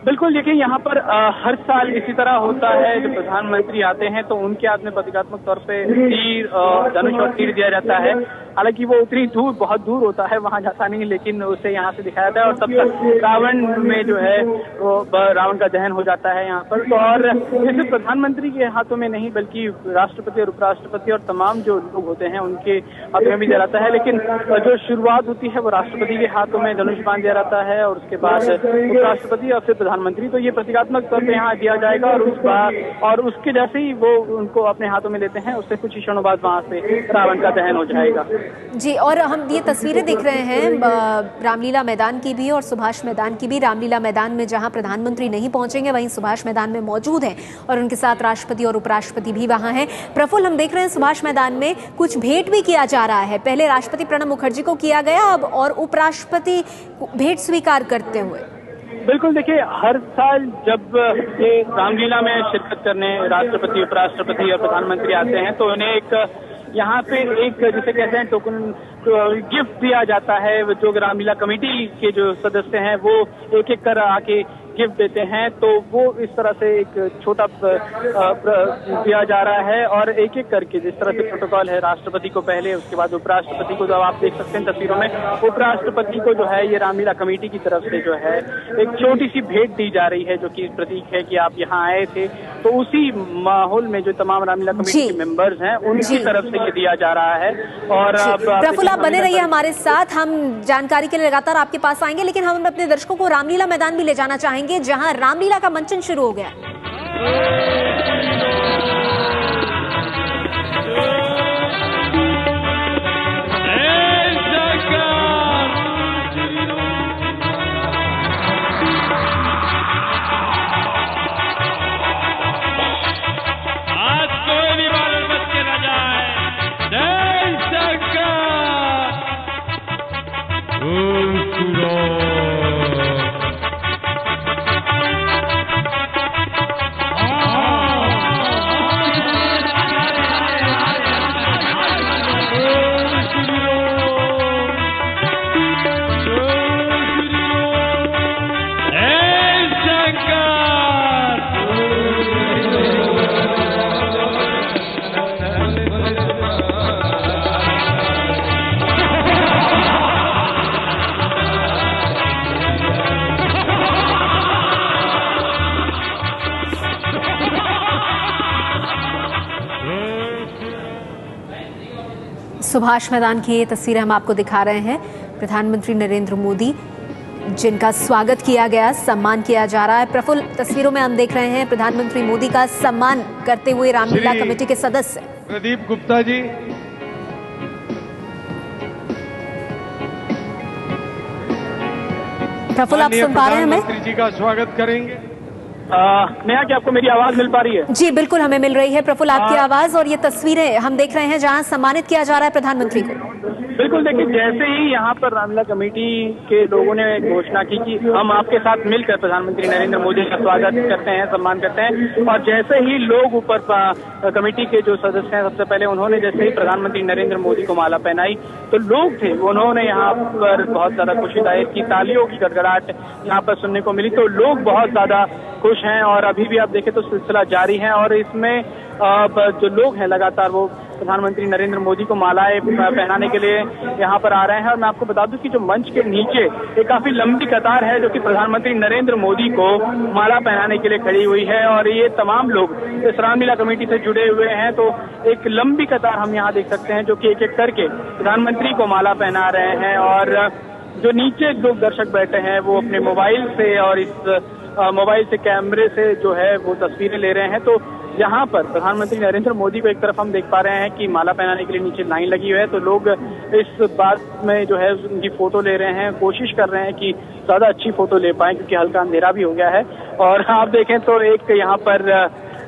बिल्कुल, देखिए यहाँ पर हर साल इसी तरह होता है। जब प्रधानमंत्री आते हैं तो उनके हाथ में प्रतीकात्मक तौर पे तीर, धनुष और तीर दिया जाता है। हालांकि वो उतनी दूर, बहुत दूर होता है, वहां जाता नहीं, लेकिन उसे यहाँ से दिखाया जाता है। और तब तक रावण में जो है वो रावण का दहन हो जाता है यहाँ पर। तो और इसे प्रधानमंत्री के हाथों में नहीं बल्कि राष्ट्रपति और उपराष्ट्रपति और तमाम जो लोग होते हैं उनके हाथों में भी दिया जाता है। लेकिन जो शुरुआत होती है वो राष्ट्रपति के हाथों में धनुष बांध दिया जाता है और उसके बाद उपराष्ट्रपति और फिर प्रधानमंत्री। तो ये प्रतीकात्मक तौर पर यहाँ दिया जाएगा और उसके जैसे ही वो उनको अपने हाथों में लेते हैं, उससे कुछ ही क्षणों बाद वहां से रावण का दहन हो जाएगा। जी, और हम ये तस्वीरें देख रहे हैं रामलीला मैदान की भी और सुभाष मैदान की भी। रामलीला मैदान में जहां प्रधानमंत्री नहीं पहुंचेंगे, वहीं सुभाष मैदान में मौजूद हैं और उनके साथ राष्ट्रपति और उपराष्ट्रपति भी वहां हैं। प्रफुल्ल, हम देख रहे हैं सुभाष मैदान में कुछ भेंट भी किया जा रहा है। पहले राष्ट्रपति प्रणब मुखर्जी को किया गया, अब और उपराष्ट्रपति भेंट स्वीकार करते हुए। बिल्कुल, देखिए हर साल जब ये रामलीला में शिरकत करने राष्ट्रपति, उपराष्ट्रपति और प्रधानमंत्री आते हैं तो उन्हें एक यहाँ पे एक जिसे कहते हैं टोकन गिफ्ट दिया जाता है। जो रामलीला कमेटी के जो सदस्य हैं वो एक एक कर आके गिफ्ट देते हैं, तो वो इस तरह से एक छोटा दिया जा रहा है। और एक एक करके जिस तरह से प्रोटोकॉल है, राष्ट्रपति को पहले, उसके बाद उपराष्ट्रपति को, जो आप देख सकते हैं तस्वीरों में, उपराष्ट्रपति को जो है ये रामलीला कमेटी की तरफ से जो है एक छोटी सी भेंट दी जा रही है, जो कि प्रतीक है कि आप यहाँ आए थे। तो उसी माहौल में जो तमाम रामलीला कमेटी के मेंबर्स हैं उनकी तरफ से ये दिया जा रहा है। और प्रफुल्ल, आप बने रहिए हमारे साथ, हम जानकारी के लिए लगातार आपके पास आएंगे, लेकिन हम अपने दर्शकों को रामलीला मैदान भी ले जाना चाहेंगे जहां रामलीला का मंचन शुरू हो गया। आज कोई भी बादल बच के न जाए। जय सरकार। सुभाष मैदान की ये तस्वीरें हम आपको दिखा रहे हैं। प्रधानमंत्री नरेंद्र मोदी जिनका स्वागत किया गया, सम्मान किया जा रहा है। प्रफुल्ल, तस्वीरों में हम देख रहे हैं प्रधानमंत्री मोदी का सम्मान करते हुए रामलीला कमेटी के सदस्य प्रदीप गुप्ता जी। प्रफुल्ल, आप सुन पा रहे हैं हमें? प्रधानमंत्री जी का स्वागत करेंगे। नेहा, क्या आपको मेरी आवाज मिल पा रही है? जी बिल्कुल, हमें मिल रही है प्रफुल्ल आपकी आवाज। और ये तस्वीरें हम देख रहे हैं जहां सम्मानित किया जा रहा है प्रधानमंत्री को। बिल्कुल, देखिए जैसे ही यहाँ पर रामलीला कमेटी के लोगों ने घोषणा की कि हम आपके साथ मिलकर प्रधानमंत्री नरेंद्र मोदी का स्वागत करते हैं, सम्मान करते हैं, और जैसे ही लोग ऊपर कमेटी के जो सदस्य हैं सबसे पहले उन्होंने जैसे ही प्रधानमंत्री नरेंद्र मोदी को माला पहनाई तो लोग थे उन्होंने यहाँ पर बहुत ज्यादा खुशी जाहिर की, तालियों की गड़गड़ाहट यहाँ पर सुनने को मिली। तो लोग बहुत ज्यादा खुश हैं और अभी भी आप देखें तो सिलसिला जारी है और इसमें जो लोग हैं लगातार वो प्रधानमंत्री नरेंद्र मोदी को मालाएं पहनाने के लिए यहाँ पर आ रहे हैं। और मैं आपको बता दूं कि जो मंच के नीचे एक काफी लंबी कतार है जो कि प्रधानमंत्री नरेंद्र मोदी को माला पहनाने के लिए खड़ी हुई है और ये तमाम लोग इस रामलीला कमेटी से जुड़े हुए हैं। तो एक लंबी कतार हम यहाँ देख सकते हैं जो कि एक एक करके प्रधानमंत्री को माला पहना रहे हैं और जो नीचे लोग दर्शक बैठे हैं वो अपने मोबाइल से और इस मोबाइल से कैमरे से जो है वो तस्वीरें ले रहे हैं। तो यहाँ पर प्रधानमंत्री नरेंद्र मोदी को एक तरफ हम देख पा रहे हैं कि माला पहनाने के लिए नीचे लाइन लगी हुई है, तो लोग इस बात में जो है उनकी फोटो ले रहे हैं, कोशिश कर रहे हैं कि ज्यादा अच्छी फोटो ले पाए क्योंकि हल्का अंधेरा भी हो गया है। और आप देखें तो एक यहाँ पर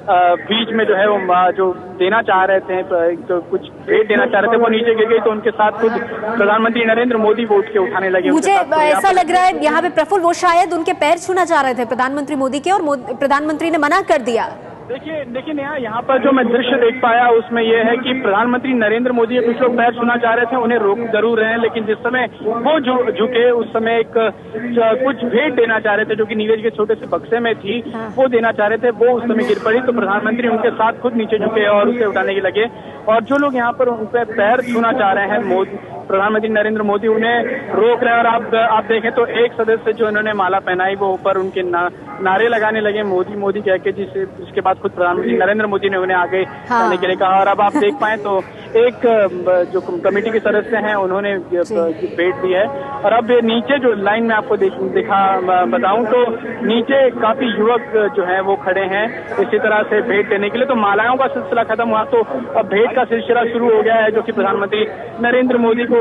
बीच में जो है वो जो देना चाह रहे थे तो कुछ भेंट देना चाह रहे थे वो नीचे गिर गई, तो उनके साथ खुद प्रधानमंत्री नरेंद्र मोदी वो उठ के उठाने लगे। मुझे ऐसा लग रहा है यहाँ पे प्रफुल्ल वो शायद उनके पैर छूना चाह रहे थे प्रधानमंत्री मोदी के और प्रधानमंत्री ने मना कर दिया। देखिए नेहा, यहाँ पर जो मैं दृश्य देख पाया उसमें यह है कि प्रधानमंत्री नरेंद्र मोदी के कुछ लोग पैर छूना चाह रहे थे, उन्हें रोक जरूर रहे हैं, लेकिन जिस समय वो झुके उस समय एक कुछ भेंट देना चाह रहे थे जो कि नीरज के छोटे से बक्से में थी, वो देना चाह रहे थे, वो उस समय गिर पड़ी। तो प्रधानमंत्री उनके साथ खुद नीचे झुके और उसे उठाने के लगे। और जो लोग यहाँ पर उन पर पैर छूना चाह रहे हैं प्रधानमंत्री नरेंद्र मोदी उन्हें रोक रहे हैं। और आप देखें तो एक सदस्य जो इन्होंने माला पहनाई वो ऊपर उनके नारे लगाने लगे मोदी मोदी कह के, जिसके बाद खुद प्रधानमंत्री नरेंद्र मोदी ने उन्हें आगे जाने के लिए कहा। और अब आप देख पाए तो एक जो कमेटी के सदस्य हैं उन्होंने भेंट दी है। और अब नीचे जो लाइन में आपको बताऊं तो नीचे काफी युवक जो है वो खड़े हैं इसी तरह से भेंट देने के लिए। तो मालाओं का सिलसिला खत्म हुआ तो अब भेंट का सिलसिला शुरू हो गया है जो कि प्रधानमंत्री नरेंद्र मोदी को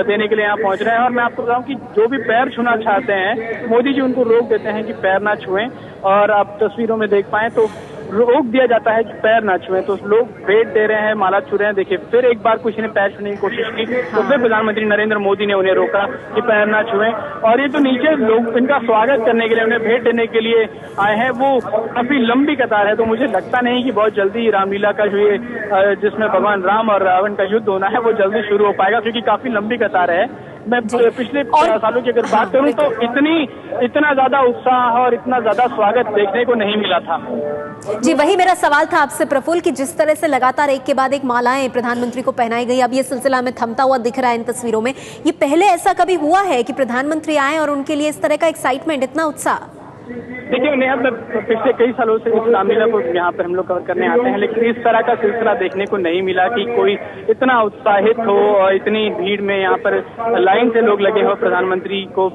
देने के लिए यहाँ पहुंच रहे हैं। और मैं आपको बताऊं कि जो भी पैर छूना चाहते हैं मोदी जी उनको रोक देते हैं कि पैर ना छुएं। और आप तस्वीरों में देख पाएं तो रोक दिया जाता है कि पैर ना छुएं, तो लोग भेंट दे रहे हैं, माला छू रहे हैं। देखिए फिर एक बार किसी ने पैर छूने की कोशिश की तो फिर प्रधानमंत्री नरेंद्र मोदी ने उन्हें रोका कि पैर ना छुएं। और ये जो नीचे लोग इनका स्वागत करने के लिए उन्हें भेंट देने के लिए आए हैं वो काफी लंबी कतार है। तो मुझे लगता नहीं कि बहुत जल्दी रामलीला का जो ये जिसमें भगवान राम और रावण का युद्ध होना है वो जल्दी शुरू हो पाएगा क्योंकि काफी लंबी कतार है। मैं पिछले सालों की अगर बात करूं तो इतना ज्यादा उत्साह और इतना ज्यादा स्वागत देखने को नहीं मिला था। जी वही मेरा सवाल था आपसे प्रफुल्ल कि जिस तरह से लगातार एक के बाद एक मालाएं प्रधानमंत्री को पहनाई गई, अब ये सिलसिला हमें थमता हुआ दिख रहा है इन तस्वीरों में। ये पहले ऐसा कभी हुआ है कि प्रधानमंत्री आए और उनके लिए इस तरह का एक्साइटमेंट, इतना उत्साह? देखिए नेहा, पिछले कई सालों से इस रामलीला को यहाँ पर हम लोग कवर करने आते हैं, लेकिन इस तरह का सिलसिला देखने को नहीं मिला कि कोई इतना उत्साहित हो और इतनी भीड़ में यहाँ पर लाइन से लोग लगे हो प्रधानमंत्री को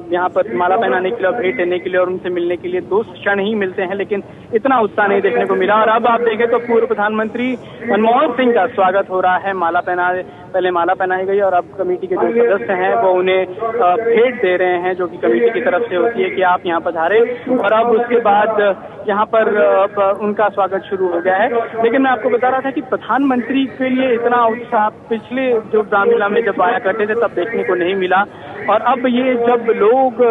यहाँ पर माला पहनाने के लिए और भेंट देने के लिए और उनसे मिलने के लिए। 2 क्षण ही मिलते हैं लेकिन इतना उत्साह नहीं देखने को मिला। और अब आप देखें तो पूर्व प्रधानमंत्री मनमोहन सिंह का स्वागत हो रहा है। पहले माला पहनाई गई और अब कमेटी के जो सदस्य हैं वो उन्हें भेंट दे रहे हैं जो कि कमेटी की तरफ से होती है कि आप यहाँ पधारे। और अब उसके बाद यहाँ पर उनका स्वागत शुरू हो गया है। लेकिन मैं आपको बता रहा था कि प्रधानमंत्री के लिए इतना उत्साह पिछले जो रामलीला में जब आया करते थे तब देखने को नहीं मिला। और अब ये जब लोग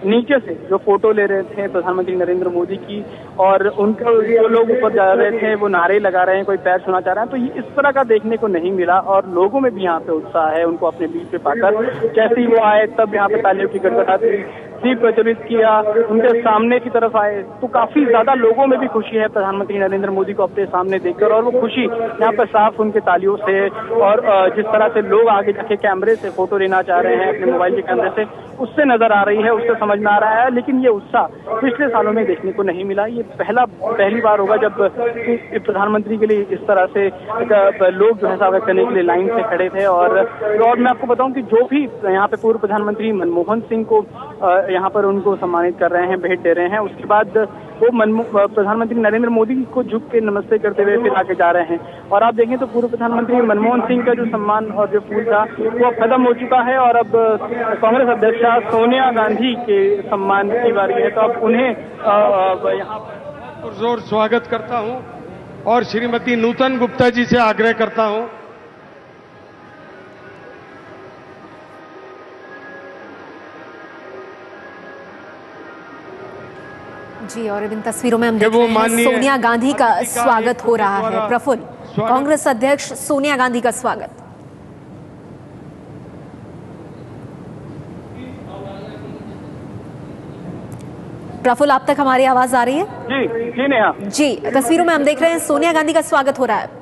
नीचे से जो फोटो ले रहे थे प्रधानमंत्री नरेंद्र मोदी की और उनको जो लोग ऊपर जा रहे थे वो नारे लगा रहे हैं, कोई पैर छूना चाह रहा है, तो ये इस तरह का देखने को नहीं मिला। और लोगों में भी यहाँ पे उत्साह है उनको अपने बीच पे पाकर। जैसे ही वो आए तब यहाँ पे तालियों की गड़गड़ाहट दीप प्रज्वलित किया, उनके सामने की तरफ आए तो काफी ज्यादा लोगों में भी खुशी है प्रधानमंत्री नरेंद्र मोदी को अपने सामने देखकर। और वो खुशी यहाँ पर साफ उनके तालियों से और जिस तरह से लोग आगे जाके कैमरे से फोटो लेना चाह रहे हैं अपने मोबाइल के कैमरे से, उससे नजर आ रही है, उससे समझ में आ रहा है। लेकिन ये उत्साह पिछले सालों में देखने को नहीं मिला। ये पहली बार होगा जब प्रधानमंत्री के लिए इस तरह से लोग जो है स्वागत करने के लिए लाइन से खड़े थे। और मैं आपको बताऊं कि जो भी यहाँ पे पूर्व प्रधानमंत्री मनमोहन सिंह को यहाँ पर उनको सम्मानित कर रहे हैं, भेंट दे रहे हैं, उसके बाद वो प्रधानमंत्री नरेंद्र मोदी को झुक के नमस्ते करते हुए फिर आगे जा रहे हैं। और आप देखें तो पूर्व प्रधानमंत्री मनमोहन सिंह का जो सम्मान और जो फूल था वो अब खत्म हो चुका है और अब कांग्रेस अध्यक्षा सोनिया गांधी के सम्मान की बारी है। तो अब उन्हें यहाँ पर जोर स्वागत करता हूँ और श्रीमती नूतन गुप्ता जी से आग्रह करता हूँ जी। और इन तस्वीरों में हम देख रहे हैं सोनिया गांधी का स्वागत हो रहा है। प्रफुल्ल, कांग्रेस अध्यक्ष सोनिया गांधी का स्वागत। प्रफुल्ल, आप तक हमारी आवाज आ रही है? जी नेहा। जी, तस्वीरों में हम देख रहे हैं सोनिया गांधी का स्वागत हो रहा है।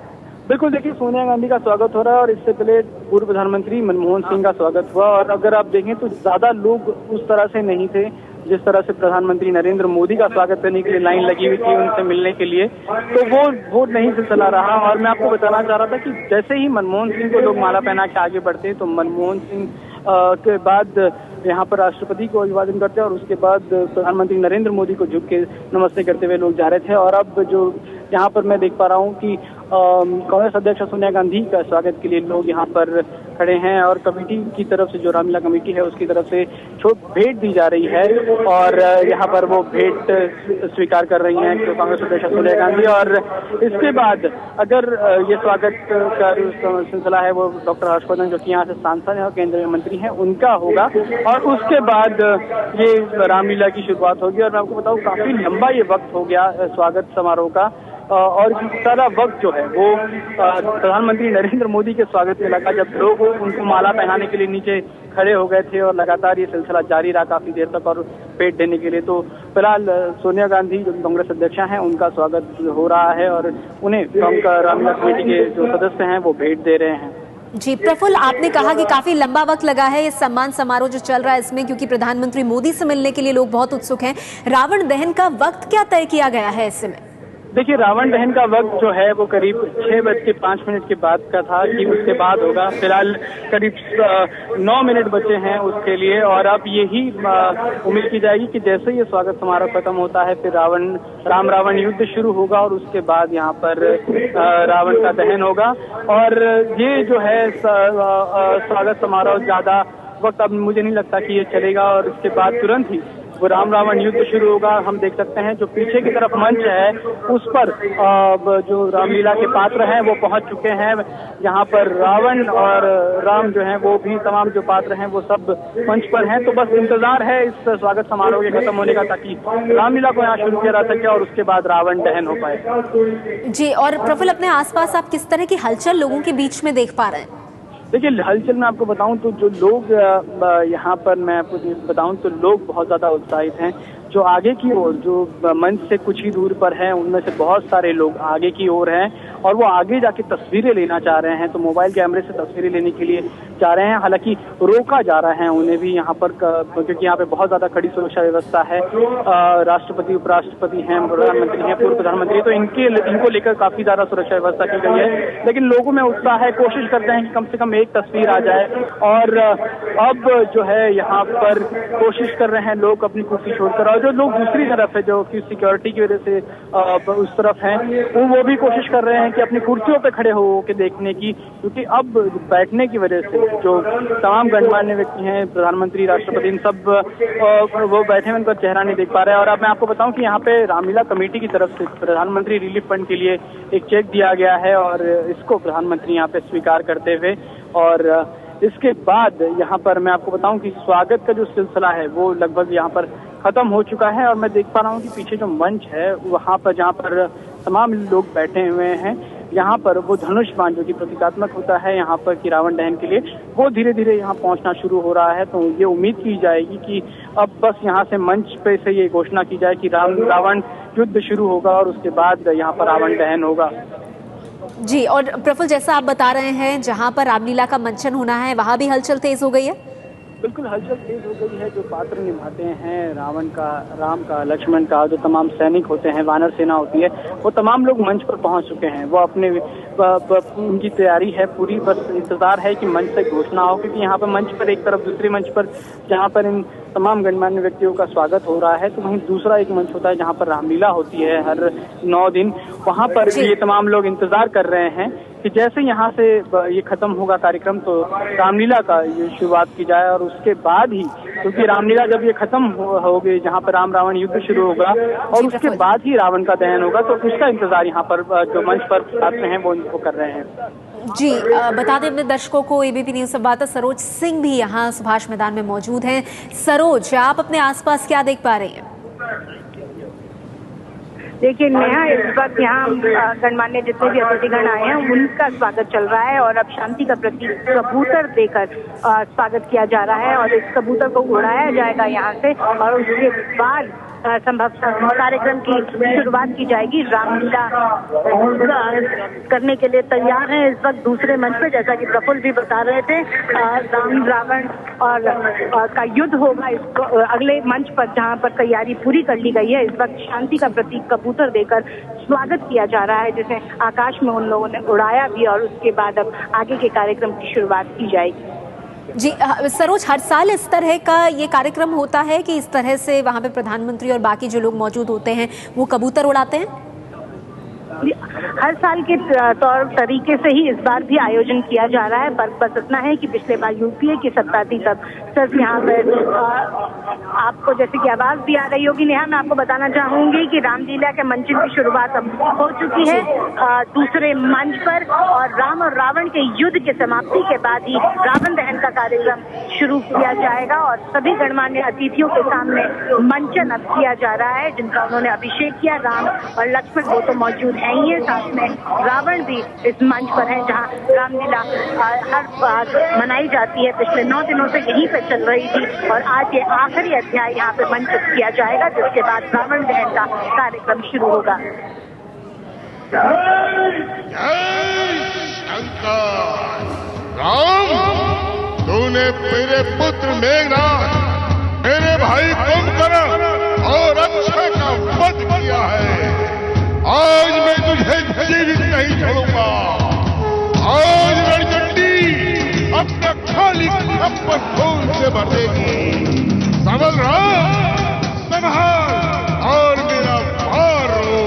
बिल्कुल, देखिए सोनिया गांधी का स्वागत हो रहा है और इससे पहले पूर्व प्रधानमंत्री मनमोहन सिंह का स्वागत हुआ। और अगर आप देखें तो ज्यादा लोग उस तरह से नहीं थे जिस तरह से प्रधानमंत्री नरेंद्र मोदी का स्वागत करने के लिए लाइन लगी हुई थी उनसे मिलने के लिए, तो वो नहीं सिलसिला रहा। और मैं आपको बताना चाह रहा था कि जैसे ही मनमोहन सिंह को लोग माला पहना के आगे बढ़ते तो मनमोहन सिंह के बाद यहाँ पर राष्ट्रपति को अभिवादन करते और उसके बाद प्रधानमंत्री नरेंद्र मोदी को झुक के नमस्ते करते हुए लोग जा रहे थे। और अब जो यहाँ पर मैं देख पा रहा हूँ कि कांग्रेस अध्यक्ष सोनिया गांधी का स्वागत के लिए लोग यहाँ पर खड़े हैं और कमेटी की तरफ से, जो रामलीला कमेटी है उसकी तरफ से भेंट दी जा रही है और यहाँ पर वो भेंट स्वीकार कर रही हैं तो कांग्रेस अध्यक्ष सोनिया गांधी। और इसके बाद अगर ये स्वागत का सिलसिला है वो डॉक्टर हर्षवर्धन, जो कि यहाँ से सांसद हैं और केंद्रीय मंत्री हैं, उनका होगा और उसके बाद ये रामलीला की शुरुआत होगी। और मैं आपको बताऊँ काफी लंबा ये वक्त हो गया स्वागत समारोह का और सारा वक्त जो है वो प्रधानमंत्री नरेंद्र मोदी के स्वागत में लगा, जब लोग उनको माला पहनाने के लिए नीचे खड़े हो गए थे और लगातार ये सिलसिला जारी रहा काफी देर तक और भेंट देने के लिए। तो फिलहाल सोनिया गांधी जो कांग्रेस अध्यक्ष हैं उनका स्वागत हो रहा है और उन्हें रामलीला कमेटी के जो सदस्य हैं वो भेंट दे रहे हैं। जी प्रफुल्ल, आपने कहा कि काफी लंबा वक्त लगा है ये सम्मान समारोह जो चल रहा है इसमें, क्योंकि प्रधानमंत्री मोदी से मिलने के लिए लोग बहुत उत्सुक हैं। रावण दहन का वक्त क्या तय किया गया है इसमें? देखिए, रावण दहन का वक्त जो है वो करीब 6:05 के बाद का था कि उसके बाद होगा। फिलहाल करीब 9 मिनट बचे हैं उसके लिए और अब यही उम्मीद की जाएगी कि जैसे ये स्वागत समारोह खत्म होता है फिर राम रावण युद्ध शुरू होगा और उसके बाद यहाँ पर रावण का दहन होगा। और ये जो है स्वागत समारोह ज्यादा वक्त अब मुझे नहीं लगता कि ये चलेगा और इसके बाद तुरंत ही वो राम रावण युद्ध शुरू होगा। हम देख सकते हैं जो पीछे की तरफ मंच है उस पर जो रामलीला के पात्र हैं वो पहुंच चुके हैं। यहाँ पर रावण और राम जो हैं वो भी तमाम जो पात्र हैं वो सब मंच पर हैं। तो बस इंतजार है इस स्वागत समारोह के खत्म होने का ताकि रामलीला को यहाँ शुरू किया जा सके और उसके बाद रावण दहन हो पाए। जी, और प्रफुल्ल अपने आसपास आप किस तरह की हलचल लोगों के बीच में देख पा रहे हैं? देखिए, हलचल में आपको बताऊं तो जो लोग यहाँ पर मैं आपको बताऊं तो लोग बहुत ज्यादा उत्साहित हैं। जो आगे की ओर जो मंच से कुछ ही दूर पर हैं उनमें से बहुत सारे लोग आगे की ओर हैं और वो आगे जाके तस्वीरें लेना चाह रहे हैं, तो मोबाइल कैमरे से तस्वीरें लेने के लिए जा रहे हैं। हालांकि रोका जा रहा है उन्हें भी यहाँ पर क्योंकि यहाँ पे बहुत ज्यादा कड़ी सुरक्षा व्यवस्था है। राष्ट्रपति, उपराष्ट्रपति हैं, प्रधानमंत्री हैं, पूर्व प्रधानमंत्री, तो इनको लेकर काफी ज्यादा सुरक्षा व्यवस्था की गई है। लेकिन लोगों में उत्साह है, कोशिश करते हैं कि कम से कम एक तस्वीर आ जाए। और अब जो है यहाँ पर कोशिश कर रहे हैं लोग अपनी कुर्सी छोड़कर, और जो लोग दूसरी तरफ है जो कि सिक्योरिटी की वजह से उस तरफ हैं वो भी कोशिश कर रहे हैं कि अपनी कुर्सियों पे खड़े हो के देखने की, क्योंकि अब बैठने की वजह से जो तमाम गणमान्य व्यक्ति हैं, प्रधानमंत्री, राष्ट्रपति, इन सब वो बैठे हुए उनका चेहरा नहीं देख पा रहे हैं। और अब मैं आपको बताऊं कि यहाँ पे रामलीला कमेटी की तरफ से प्रधानमंत्री रिलीफ फंड के लिए एक चेक दिया गया है और इसको प्रधानमंत्री यहाँ पे स्वीकार करते हुए, और इसके बाद यहाँ पर मैं आपको बताऊं कि स्वागत का जो सिलसिला है वो लगभग यहाँ पर खत्म हो चुका है। और मैं देख पा रहा हूँ कि पीछे जो मंच है वहाँ पर जहाँ पर तमाम लोग बैठे हुए हैं, यहाँ पर वो धनुष बाण जो कि प्रतीकात्मक होता है यहाँ पर कि रावण दहन के लिए, वो धीरे धीरे यहाँ पहुँचना शुरू हो रहा है। तो ये उम्मीद की जाएगी कि अब बस यहाँ से मंच पे से ये घोषणा की जाए कि रावण युद्ध शुरू होगा और उसके बाद यहाँ पर रावण दहन होगा। जी, और प्रफुल्ल जैसा आप बता रहे हैं जहां पर रामलीला का मंचन होना है वहां भी हलचल तेज हो गई है? बिल्कुल, हलचल तेज हो गई है। जो पात्र निभाते हैं रावण का, राम का, लक्ष्मण का, जो तमाम सैनिक होते हैं, वानर सेना होती है, वो तमाम लोग मंच पर पहुंच चुके हैं। वो अपने उनकी तैयारी है पूरी, बस इंतजार है कि मंच से घोषणा हो, क्योंकि यहाँ पर मंच पर एक तरफ, दूसरे मंच पर जहाँ पर इन तमाम गणमान्य व्यक्तियों का स्वागत हो रहा है, तो वहीं दूसरा एक मंच होता है जहाँ पर रामलीला होती है हर 9 दिन। वहाँ पर ये तमाम लोग इंतजार कर रहे हैं कि जैसे यहाँ से ये खत्म होगा कार्यक्रम तो रामलीला का ये शुरुआत की जाए और उसके बाद ही, क्योंकि रामलीला जब ये खत्म होगी जहाँ पर राम रावण युद्ध शुरू होगा और उसके बाद ही रावण का दहन होगा, तो उसका इंतजार यहाँ पर जो मंच पर छात्र हैं वो कर रहे हैं। जी, बता दें अपने दर्शकों को एबीपी न्यूज संवाददाता सरोज सिंह भी यहाँ सुभाष मैदान में मौजूद हैं। सरोज, आप अपने आसपास क्या देख पा रही हैं? देखिए नेहा, इस वक्त यहाँ गणमान्य जितने भी अतिथिगण आए हैं उनका स्वागत चल रहा है और अब शांति का प्रतीक कबूतर देकर स्वागत किया जा रहा है और इस कबूतर को उड़ाया जाएगा यहाँ से और उसके बाद संभव कार्यक्रम की शुरुआत की जाएगी। रामलीला करने के लिए तैयार हैं इस वक्त दूसरे मंच पे, जैसा कि प्रफुल्ल भी बता रहे थे। राम रावण और का युद्ध होगा इसको अगले मंच पर, जहां पर तैयारी पूरी कर ली गई है। इस वक्त शांति का प्रतीक कबूतर देकर स्वागत किया जा रहा है, जिसे आकाश में उन लोगों ने उड़ाया भी, और उसके बाद अब आगे के कार्यक्रम की शुरुआत की जाएगी। जी सरोज, हर साल इस तरह का ये कार्यक्रम होता है कि इस तरह से वहां पे प्रधानमंत्री और बाकी जो लोग मौजूद होते हैं वो कबूतर उड़ाते हैं? हर साल के तौर तरीके से ही इस बार भी आयोजन किया जा रहा है। पर बस इतना है कि पिछले बार यूपीए की सत्ता थी, तब सिर्फ यहाँ पर आपको जैसे कि आवाज भी आ रही होगी नेहा, मैं आपको बताना चाहूंगी कि रामलीला के मंचन की शुरुआत अब हो चुकी है दूसरे मंच पर, और राम और रावण के युद्ध के समाप्ति के बाद ही रावण दहन का कार्यक्रम शुरू किया जाएगा। और सभी गणमान्य अतिथियों के सामने मंचन अब किया जा रहा है, जिनका उन्होंने अभिषेक किया। राम और लक्ष्मण वो तो मौजूद है ही है, साथ में रावण भी इस मंच पर है, जहां रामलीला हर बार मनाई जाती है। पिछले 9 दिनों से यहीं पे चल रही थी, और आज ये आखिरी अध्याय यहाँ पे मंचित किया जाएगा, जिसके बाद रावण दहन का कार्यक्रम शुरू होगा। राम, तूने मेरे पुत्र मेघनाद, मेरे भाई कुंभकर्ण और अक्षय का वध किया है। आज मैं तुझे जीवित नहीं छोड़ूंगा। आज रणचंडी अपना खाली कप पर खून से भर देगी। संभल रहा, संभाल और मेरा पार रो।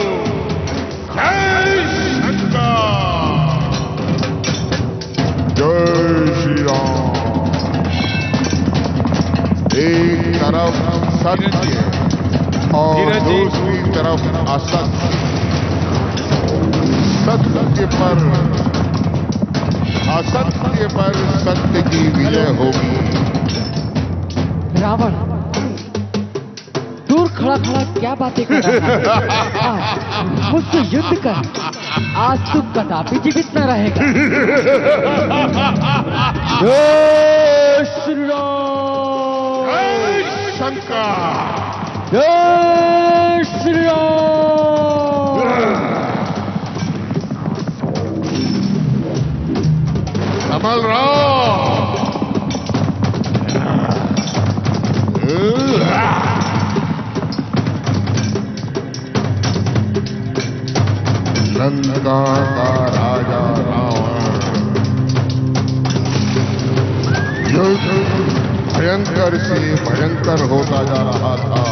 जय शंकर, जय श्री राम। एक तरफ सत्य और दूसरी तरफ असत्य। सत्य पर असत्य पर सत्य की विजय होगी। रावण दूर खड़ा खड़ा क्या बातें कर रहा है? मुझसे युद्ध कर, आज तू कदापि जीवित न रहेगा। जय श्री राम, जय शंकर, जय श्री राम। संभल रहा। लंका का राजा रावण युद्ध भयंकर से भयंकर होता जा रहा था।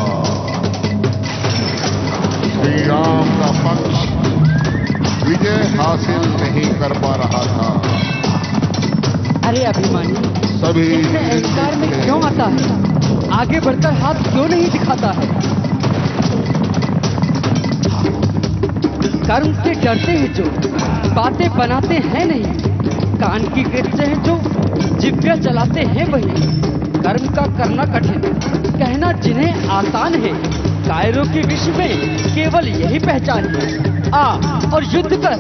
श्री राम का पक्ष विजय हासिल नहीं कर पा रहा था। अरे अभिमानी, सभी इतने अहंकार में क्यों आता है? आगे बढ़कर हाथ क्यों नहीं दिखाता है? कर्म से डरते हैं जो, बातें बनाते हैं नहीं। कान की गिरते से हैं जो, जिभ्या चलाते हैं वही। कर्म का करना कठिन, कहना जिन्हें आसान है। कायरों के विश्व में केवल यही पहचान है। आ और युद्ध कर।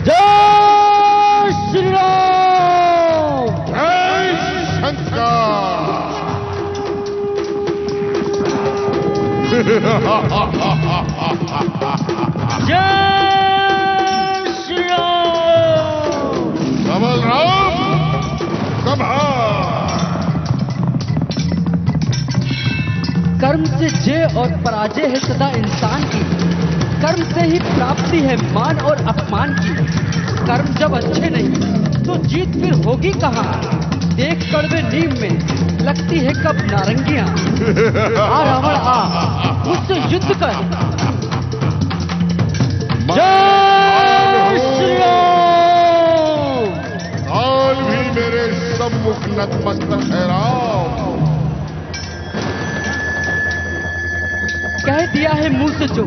जय श्री राम, जय शंकर। जय श्री राम। संभल राम, संभाल। कर्म से जय और पराजय है सदा इंसान की। कर्म से ही प्राप्ति है मान और अपमान की। कर्म जब अच्छे नहीं तो जीत फिर होगी कहाँ? देख कड़वे नीम में लगती है कब नारंगियां। आ रावण आ, मुझसे युद्ध कर। जय श्री राम। काल भी मेरे सम्मुख नतमस्तक है राम। कह दिया है मुंह से जो,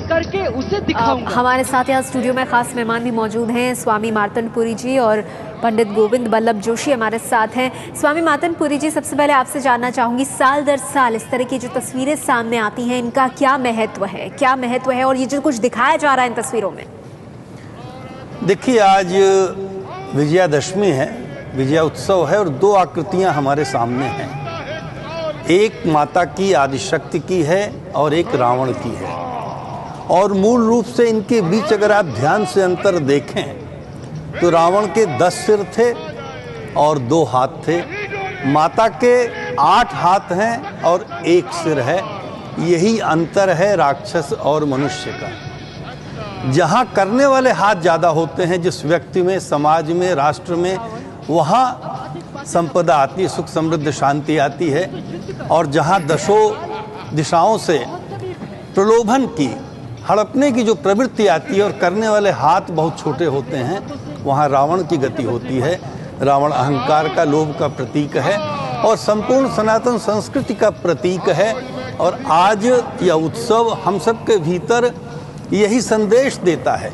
करके उसे दिखाऊंगा। हमारे साथ यहाँ स्टूडियो में खास मेहमान भी मौजूद हैं। स्वामी मार्तंडपुरी जी और पंडित गोविंद बल्लभ जोशी हमारे साथ हैं। स्वामी मार्तंडपुरी जी, सबसे पहले आपसे जानना चाहूंगी, साल दर साल इस तरह की जो तस्वीरें सामने आती हैं, इनका क्या महत्व है? क्या महत्व है और ये जो कुछ दिखाया जा रहा है इन तस्वीरों में? देखिए, आज विजयादशमी है, विजय उत्सव है और दो आकृतियां हमारे सामने हैं। एक माता की आदिशक्ति की है और एक रावण की है। और मूल रूप से इनके बीच अगर आप ध्यान से अंतर देखें तो रावण के 10 सिर थे और 2 हाथ थे, माता के 8 हाथ हैं और 1 सिर है। यही अंतर है राक्षस और मनुष्य का। जहाँ करने वाले हाथ ज़्यादा होते हैं जिस व्यक्ति में, समाज में, राष्ट्र में, वहाँ संपदा आती है, सुख समृद्धि शांति आती है। और जहाँ दशों दिशाओं से प्रलोभन की, हड़पने की जो प्रवृत्ति आती है और करने वाले हाथ बहुत छोटे होते हैं, वहाँ रावण की गति होती है। रावण अहंकार का, लोभ का प्रतीक है और संपूर्ण सनातन संस्कृति का प्रतीक है। और आज यह उत्सव हम सब के भीतर यही संदेश देता है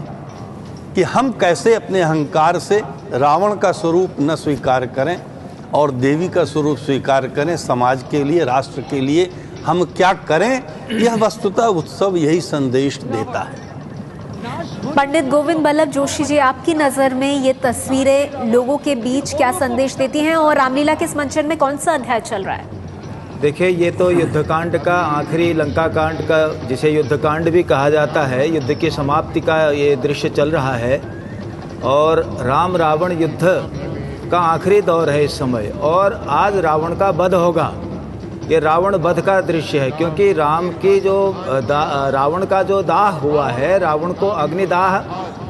कि हम कैसे अपने अहंकार से रावण का स्वरूप न स्वीकार करें और देवी का स्वरूप स्वीकार करें। समाज के लिए, राष्ट्र के लिए हम क्या करें, यह वस्तुतः उत्सव यही संदेश देता है। पंडित गोविंद बल्लभ जोशी जी, आपकी नज़र में ये तस्वीरें लोगों के बीच क्या संदेश देती हैं और रामलीला के इस मंचन में कौन सा अध्याय चल रहा है? देखिए, ये तो युद्धकांड का आखिरी, लंका कांड का, जिसे युद्धकांड भी कहा जाता है, युद्ध की समाप्ति का ये दृश्य चल रहा है। और राम रावण युद्ध का आखिरी दौर है इस समय, और आज रावण का वध होगा। ये रावण वध का दृश्य है, क्योंकि राम की जो रावण का जो दाह हुआ है, रावण को अग्निदाह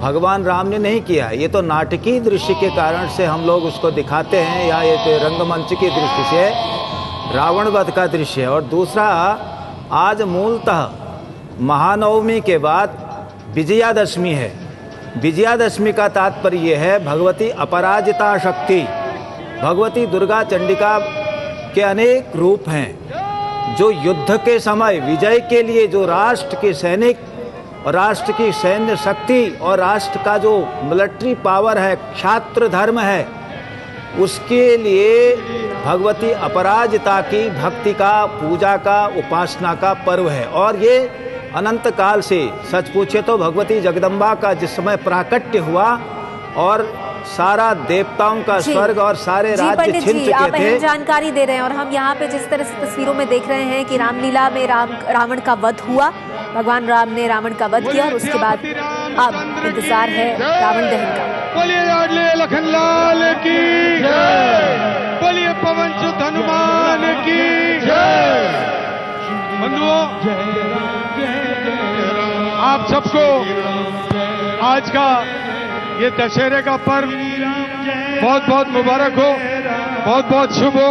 भगवान राम ने नहीं किया है। ये तो नाटकीय दृश्य के कारण से हम लोग उसको दिखाते हैं, या ये तो रंगमंच की दृष्टि से रावण वध का दृश्य है। और दूसरा, आज मूलतः महानवमी के बाद विजयादशमी है। विजयादशमी का तात्पर्य यह है, भगवती अपराजिता शक्ति, भगवती दुर्गा चंडिका के अनेक रूप हैं जो युद्ध के समय विजय के लिए, जो राष्ट्र के सैनिक और राष्ट्र की सैन्य शक्ति और राष्ट्र का जो मिलिट्री पावर है, क्षात्र धर्म है, उसके लिए भगवती अपराजिता की भक्ति का, पूजा का, उपासना का पर्व है। और ये अनंत काल से, सच पूछे तो भगवती जगदम्बा का जिस समय प्राकट्य हुआ और सारा देवताओं का स्वर्ग और सारे राज्य छिन चुके थे। आप अहम जानकारी दे रहे हैं और हम यहाँ पे जिस तरह से तस्वीरों में देख रहे हैं कि रामलीला में रावण का वध हुआ, भगवान राम ने रावण का वध किया और उसके बाद अब इंतजार है रावण दहन का। बोलिए लाडले लखनलाल की जय, बोलिए पवन सुत हनुमान की जय। बंधुओं, आप सबको आज का ये दशहरे का पर्व बहुत बहुत मुबारक हो, बहुत बहुत शुभ हो।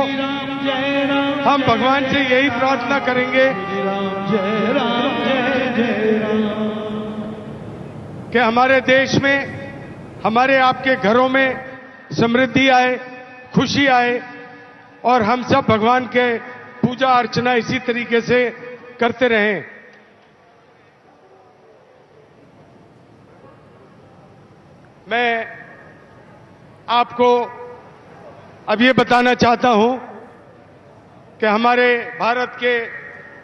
हम भगवान से यही प्रार्थना करेंगे कि हमारे देश में, हमारे आपके घरों में समृद्धि आए, खुशी आए और हम सब भगवान के पूजा अर्चना इसी तरीके से करते रहें। मैं आपको अब ये बताना चाहता हूं कि हमारे भारत के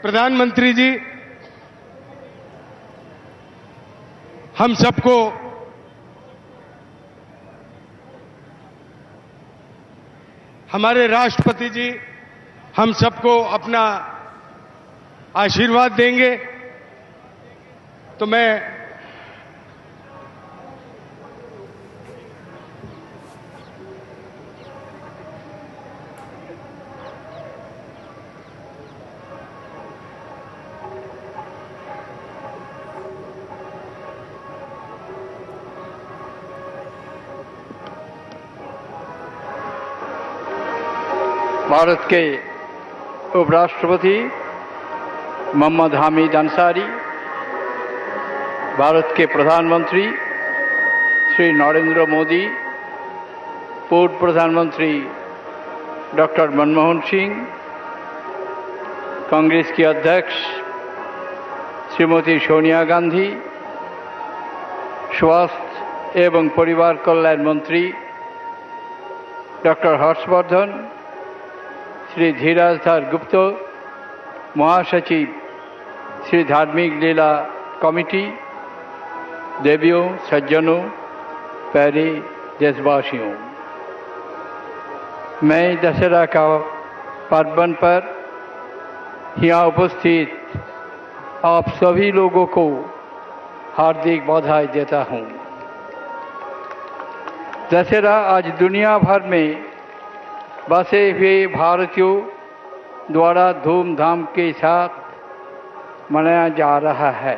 प्रधानमंत्री जी हम सबको हमारे राष्ट्रपति जी हम सबको अपना आशीर्वाद देंगे। तो मैं भारत के उपराष्ट्रपति मोहम्मद हामिद अंसारी, भारत के प्रधानमंत्री श्री नरेंद्र मोदी, पूर्व प्रधानमंत्री डॉक्टर मनमोहन सिंह, कांग्रेस की अध्यक्ष श्रीमती सोनिया गांधी, स्वास्थ्य एवं परिवार कल्याण मंत्री डॉक्टर हर्षवर्धन, श्री धीराजधर गुप्त, महासचिव श्री धार्मिक लीला कमेटी, देवियों, सज्जनों, प्यारे देशवासियों, मैं दशहरा का पार्वन पर यहाँ उपस्थित आप सभी लोगों को हार्दिक बधाई देता हूँ। दशहरा आज दुनिया भर में बसे हुए भारतीयों द्वारा धूमधाम के साथ मनाया जा रहा है।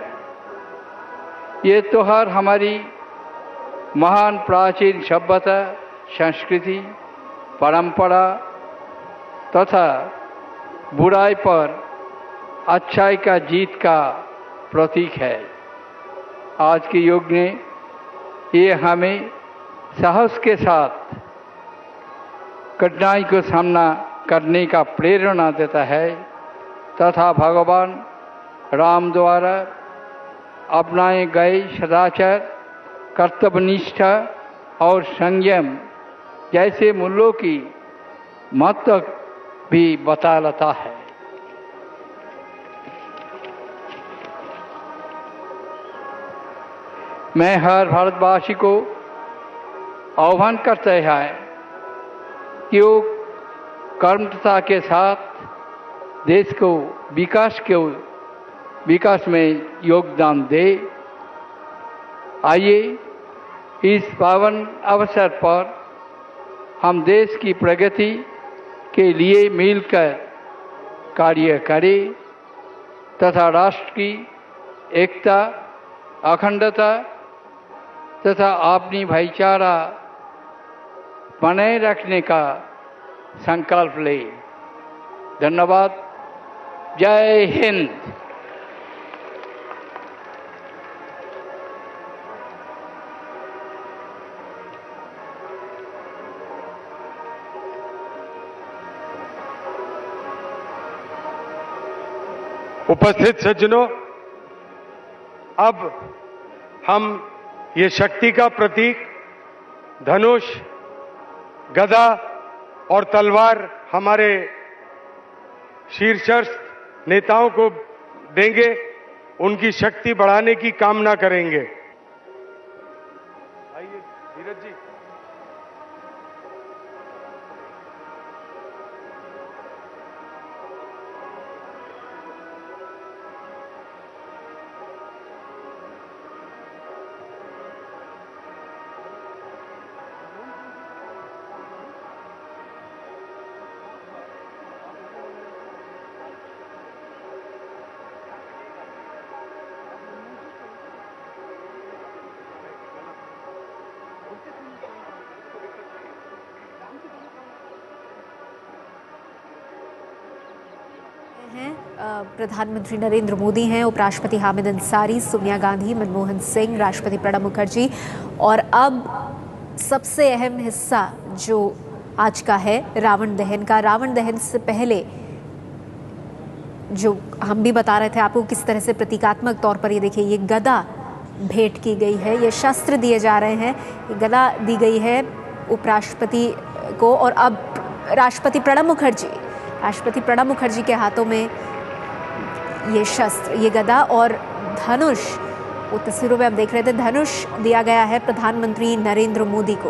ये त्योहार हमारी महान प्राचीन सभ्यता, संस्कृति, परंपरा तथा बुराई पर अच्छाई का जीत का प्रतीक है। आज के युग में ये हमें साहस के साथ कठिनाई को सामना करने का प्रेरणा देता है तथा भगवान राम द्वारा अपनाए गए सदाचार, कर्तव्यनिष्ठा और संयम जैसे मूल्यों की महत्व भी बताता है। मैं हर भारतवासी को आह्वान करते हैं कि वो कर्मठता के साथ देश को विकास में योगदान दे। आइए इस पावन अवसर पर हम देश की प्रगति के लिए मिलकर कार्य करें तथा राष्ट्र की एकता, अखंडता तथा अपनी भाईचारा बनाए रखने का संकल्प ले। धन्यवाद। जय हिंद। उपस्थित सज्जनों, अब हम ये शक्ति का प्रतीक धनुष, गदा और तलवार हमारे शीर्षस्थ नेताओं को देंगे, उनकी शक्ति बढ़ाने की कामना करेंगे। आइए धीरज जी। प्रधानमंत्री नरेंद्र मोदी हैं, उपराष्ट्रपति हामिद अंसारी, सोनिया गांधी, मनमोहन सिंह, राष्ट्रपति प्रणब मुखर्जी और अब सबसे अहम हिस्सा जो आज का है रावण दहन का। रावण दहन से पहले जो हम भी बता रहे थे आपको किस तरह से प्रतीकात्मक तौर पर ये देखिए ये गदा भेंट की गई है, ये शस्त्र दिए जा रहे हैं, ये गदा दी गई है उपराष्ट्रपति को और अब राष्ट्रपति प्रणब मुखर्जी के हाथों में ये शस्त्र, ये गदा और धनुष, वो तस्वीरों में आप देख रहे थे, धनुष दिया गया है प्रधानमंत्री नरेंद्र मोदी को।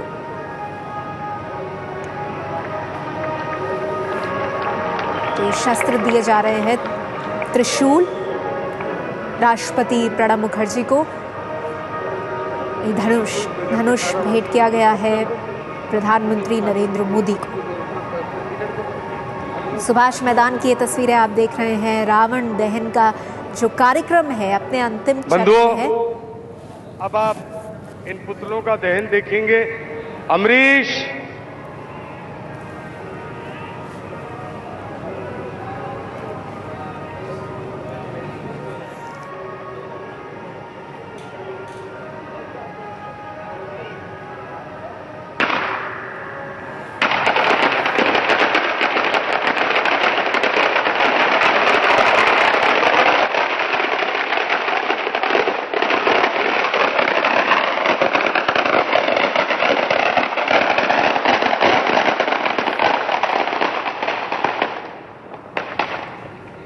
तो ये शस्त्र दिए जा रहे हैं, त्रिशूल राष्ट्रपति प्रणब मुखर्जी को, ये धनुष भेंट किया गया है प्रधानमंत्री नरेंद्र मोदी को। सुभाष मैदान की ये तस्वीरें आप देख रहे हैं, रावण दहन का जो कार्यक्रम है अपने अंतिम चरण में है। अब आप इन पुतलों का दहन देखेंगे। अमरीश,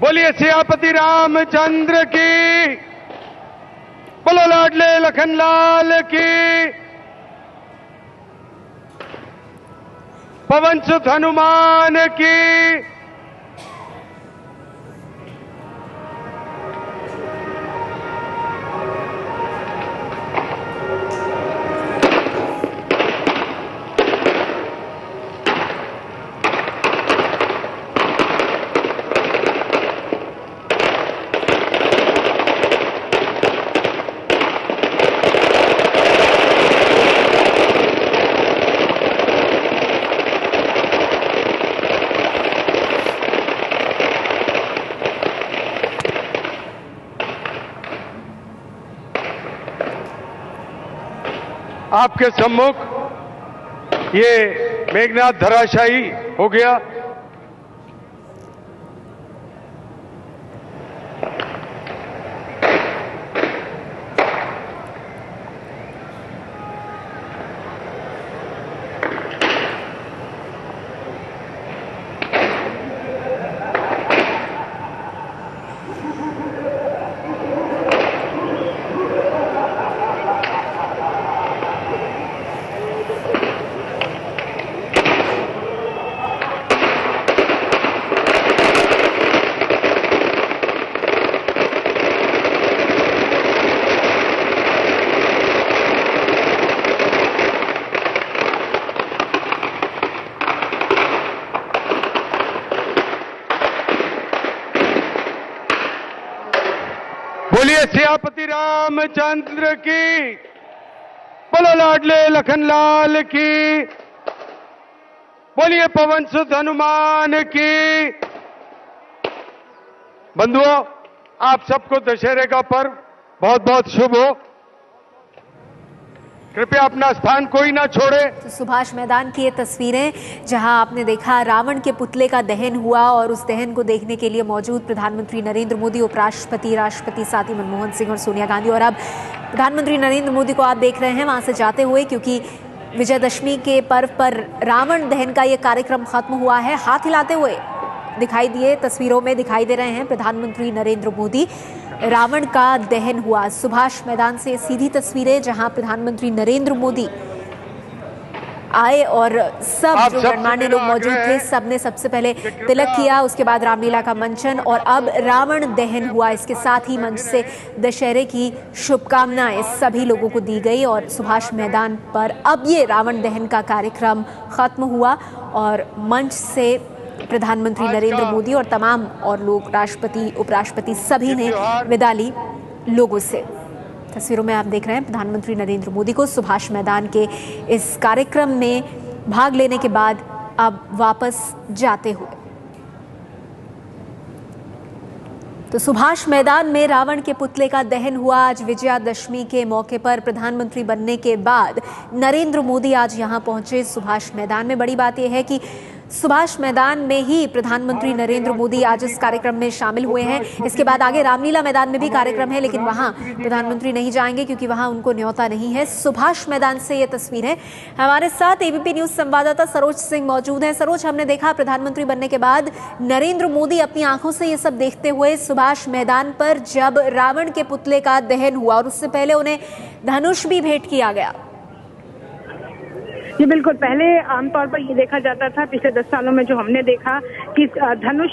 बोलिए सियापति रामचंद्र की, बोलो लाडले लखनलाल की, पवन सुत हनुमान की। आपके सम्मुख ये मेघनाद धराशायी हो गया। बोलिए सियापति रामचंद्र की, बोलो लाडले लखनलाल की, बोलिए पवन सुत हनुमान की। बंधुओं, आप सबको दशहरे का पर्व बहुत बहुत शुभ हो। कृपया अपना स्थान कोई ना छोड़े। तो सुभाष मैदान की ये तस्वीरें जहां आपने देखा रावण के पुतले का दहन हुआ और उस दहन को देखने के लिए मौजूद प्रधानमंत्री नरेंद्र मोदी, उपराष्ट्रपति, राष्ट्रपति, साथ ही मनमोहन सिंह और सोनिया गांधी। और अब प्रधानमंत्री नरेंद्र मोदी को आप देख रहे हैं वहां से जाते हुए, क्योंकि विजयदशमी के पर्व पर रावण दहन का ये कार्यक्रम खत्म हुआ है। हाथ हिलाते हुए दिखाई दिए, तस्वीरों में दिखाई दे रहे हैं प्रधानमंत्री नरेंद्र मोदी। रावण का दहन हुआ सुभाष मैदान से सीधी तस्वीरें जहां प्रधानमंत्री नरेंद्र मोदी आए और सब जो गणमान्य लोग मौजूद थे सबने सबसे पहले तिलक किया, उसके बाद रामलीला का मंचन और अब रावण दहन हुआ। इसके साथ ही मंच से दशहरे की शुभकामनाएं सभी लोगों को दी गई और सुभाष मैदान पर अब ये रावण दहन का कार्यक्रम खत्म हुआ और मंच से प्रधानमंत्री नरेंद्र मोदी और तमाम और लोग, राष्ट्रपति, उपराष्ट्रपति, सभी ने विदा ली लोगों से। तस्वीरों में आप देख रहे हैं प्रधानमंत्री नरेंद्र मोदी को सुभाष मैदान के इस कार्यक्रम में भाग लेने के बाद अब वापस जाते हुए। तो सुभाष मैदान में रावण के पुतले का दहन हुआ। आज विजयादशमी के मौके पर प्रधानमंत्री बनने के बाद नरेंद्र मोदी आज यहां पहुंचे सुभाष मैदान में। बड़ी बात यह है कि सुभाष मैदान में ही प्रधानमंत्री नरेंद्र मोदी आज इस कार्यक्रम में शामिल हुए हैं। इसके बाद आगे रामलीला मैदान में भी कार्यक्रम है, लेकिन वहां प्रधानमंत्री नहीं जाएंगे क्योंकि वहां उनको न्योता नहीं है। सुभाष मैदान से ये तस्वीर है। हमारे साथ एबीपी न्यूज संवाददाता सरोज सिंह मौजूद हैं। सरोज, हमने देखा प्रधानमंत्री बनने के बाद नरेंद्र मोदी अपनी आंखों से ये सब देखते हुए सुभाष मैदान पर जब रावण के पुतले का दहन हुआ और उससे पहले उन्हें धनुष भी भेंट किया गया। जी बिल्कुल, पहले आमतौर पर ये देखा जाता था, पिछले 10 सालों में जो हमने देखा कि धनुष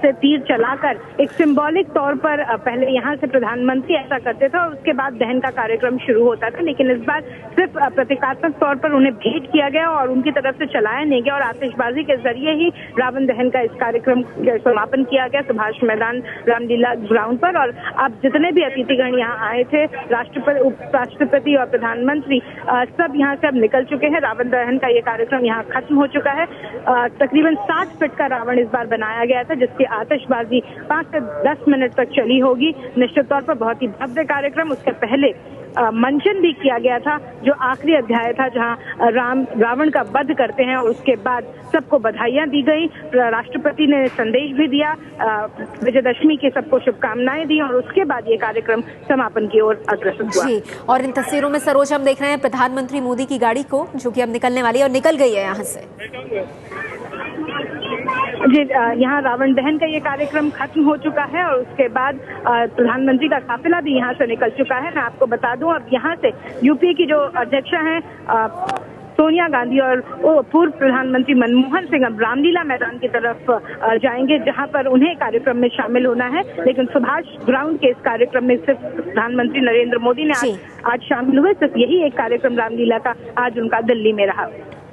से तीर चलाकर एक सिंबॉलिक तौर पर पहले यहाँ से प्रधानमंत्री ऐसा करते थे और उसके बाद दहन का कार्यक्रम शुरू होता था, लेकिन इस बार सिर्फ प्रतीकात्मक तौर पर उन्हें भेंट किया गया और उनकी तरफ से चलाया नहीं गया और आतिशबाजी के जरिए ही रावण दहन का इस कार्यक्रम समापन किया गया सुभाष मैदान रामलीला ग्राउंड पर। और अब जितने भी अतिथिगण यहाँ आए थे, राष्ट्रपति, उपराष्ट्रपति और प्रधानमंत्री, सब यहाँ से अब निकल चुके हैं। रावण दहन का ये कार्यक्रम यहाँ खत्म हो चुका है। तकरीबन 60 फीट का रावण इस बार बनाया गया था, जिसकी आतिशबाजी 5 से 10 मिनट तक चली होगी। निश्चित तौर पर बहुत ही भव्य कार्यक्रम। उसके पहले मंचन भी किया गया था, जो आखिरी अध्याय था जहां रावण का वध करते हैं और उसके बाद सबको बधाइयां दी गई। राष्ट्रपति ने संदेश भी दिया, विजयदशमी की सबको शुभकामनाएं दी और उसके बाद ये कार्यक्रम समापन की ओर अग्रसर हुआ। जी, और इन तस्वीरों में सरोज हम देख रहे हैं प्रधानमंत्री मोदी की गाड़ी को, जो कि अब निकलने वाली है और निकल गई है यहाँ से। जी, यहाँ रावण दहन का ये कार्यक्रम खत्म हो चुका है और उसके बाद प्रधानमंत्री का काफिला भी यहाँ से निकल चुका है। मैं आपको बता दूं, अब यहाँ से यूपी की जो अध्यक्षा हैं सोनिया गांधी और पूर्व प्रधानमंत्री मनमोहन सिंह अब रामलीला मैदान की तरफ जाएंगे, जहां पर उन्हें कार्यक्रम में शामिल होना है। लेकिन सुभाष ग्राउंड के इस कार्यक्रम में सिर्फ प्रधानमंत्री नरेंद्र मोदी ने आज शामिल हुए। सिर्फ यही एक कार्यक्रम रामलीला का आज उनका दिल्ली में रहा।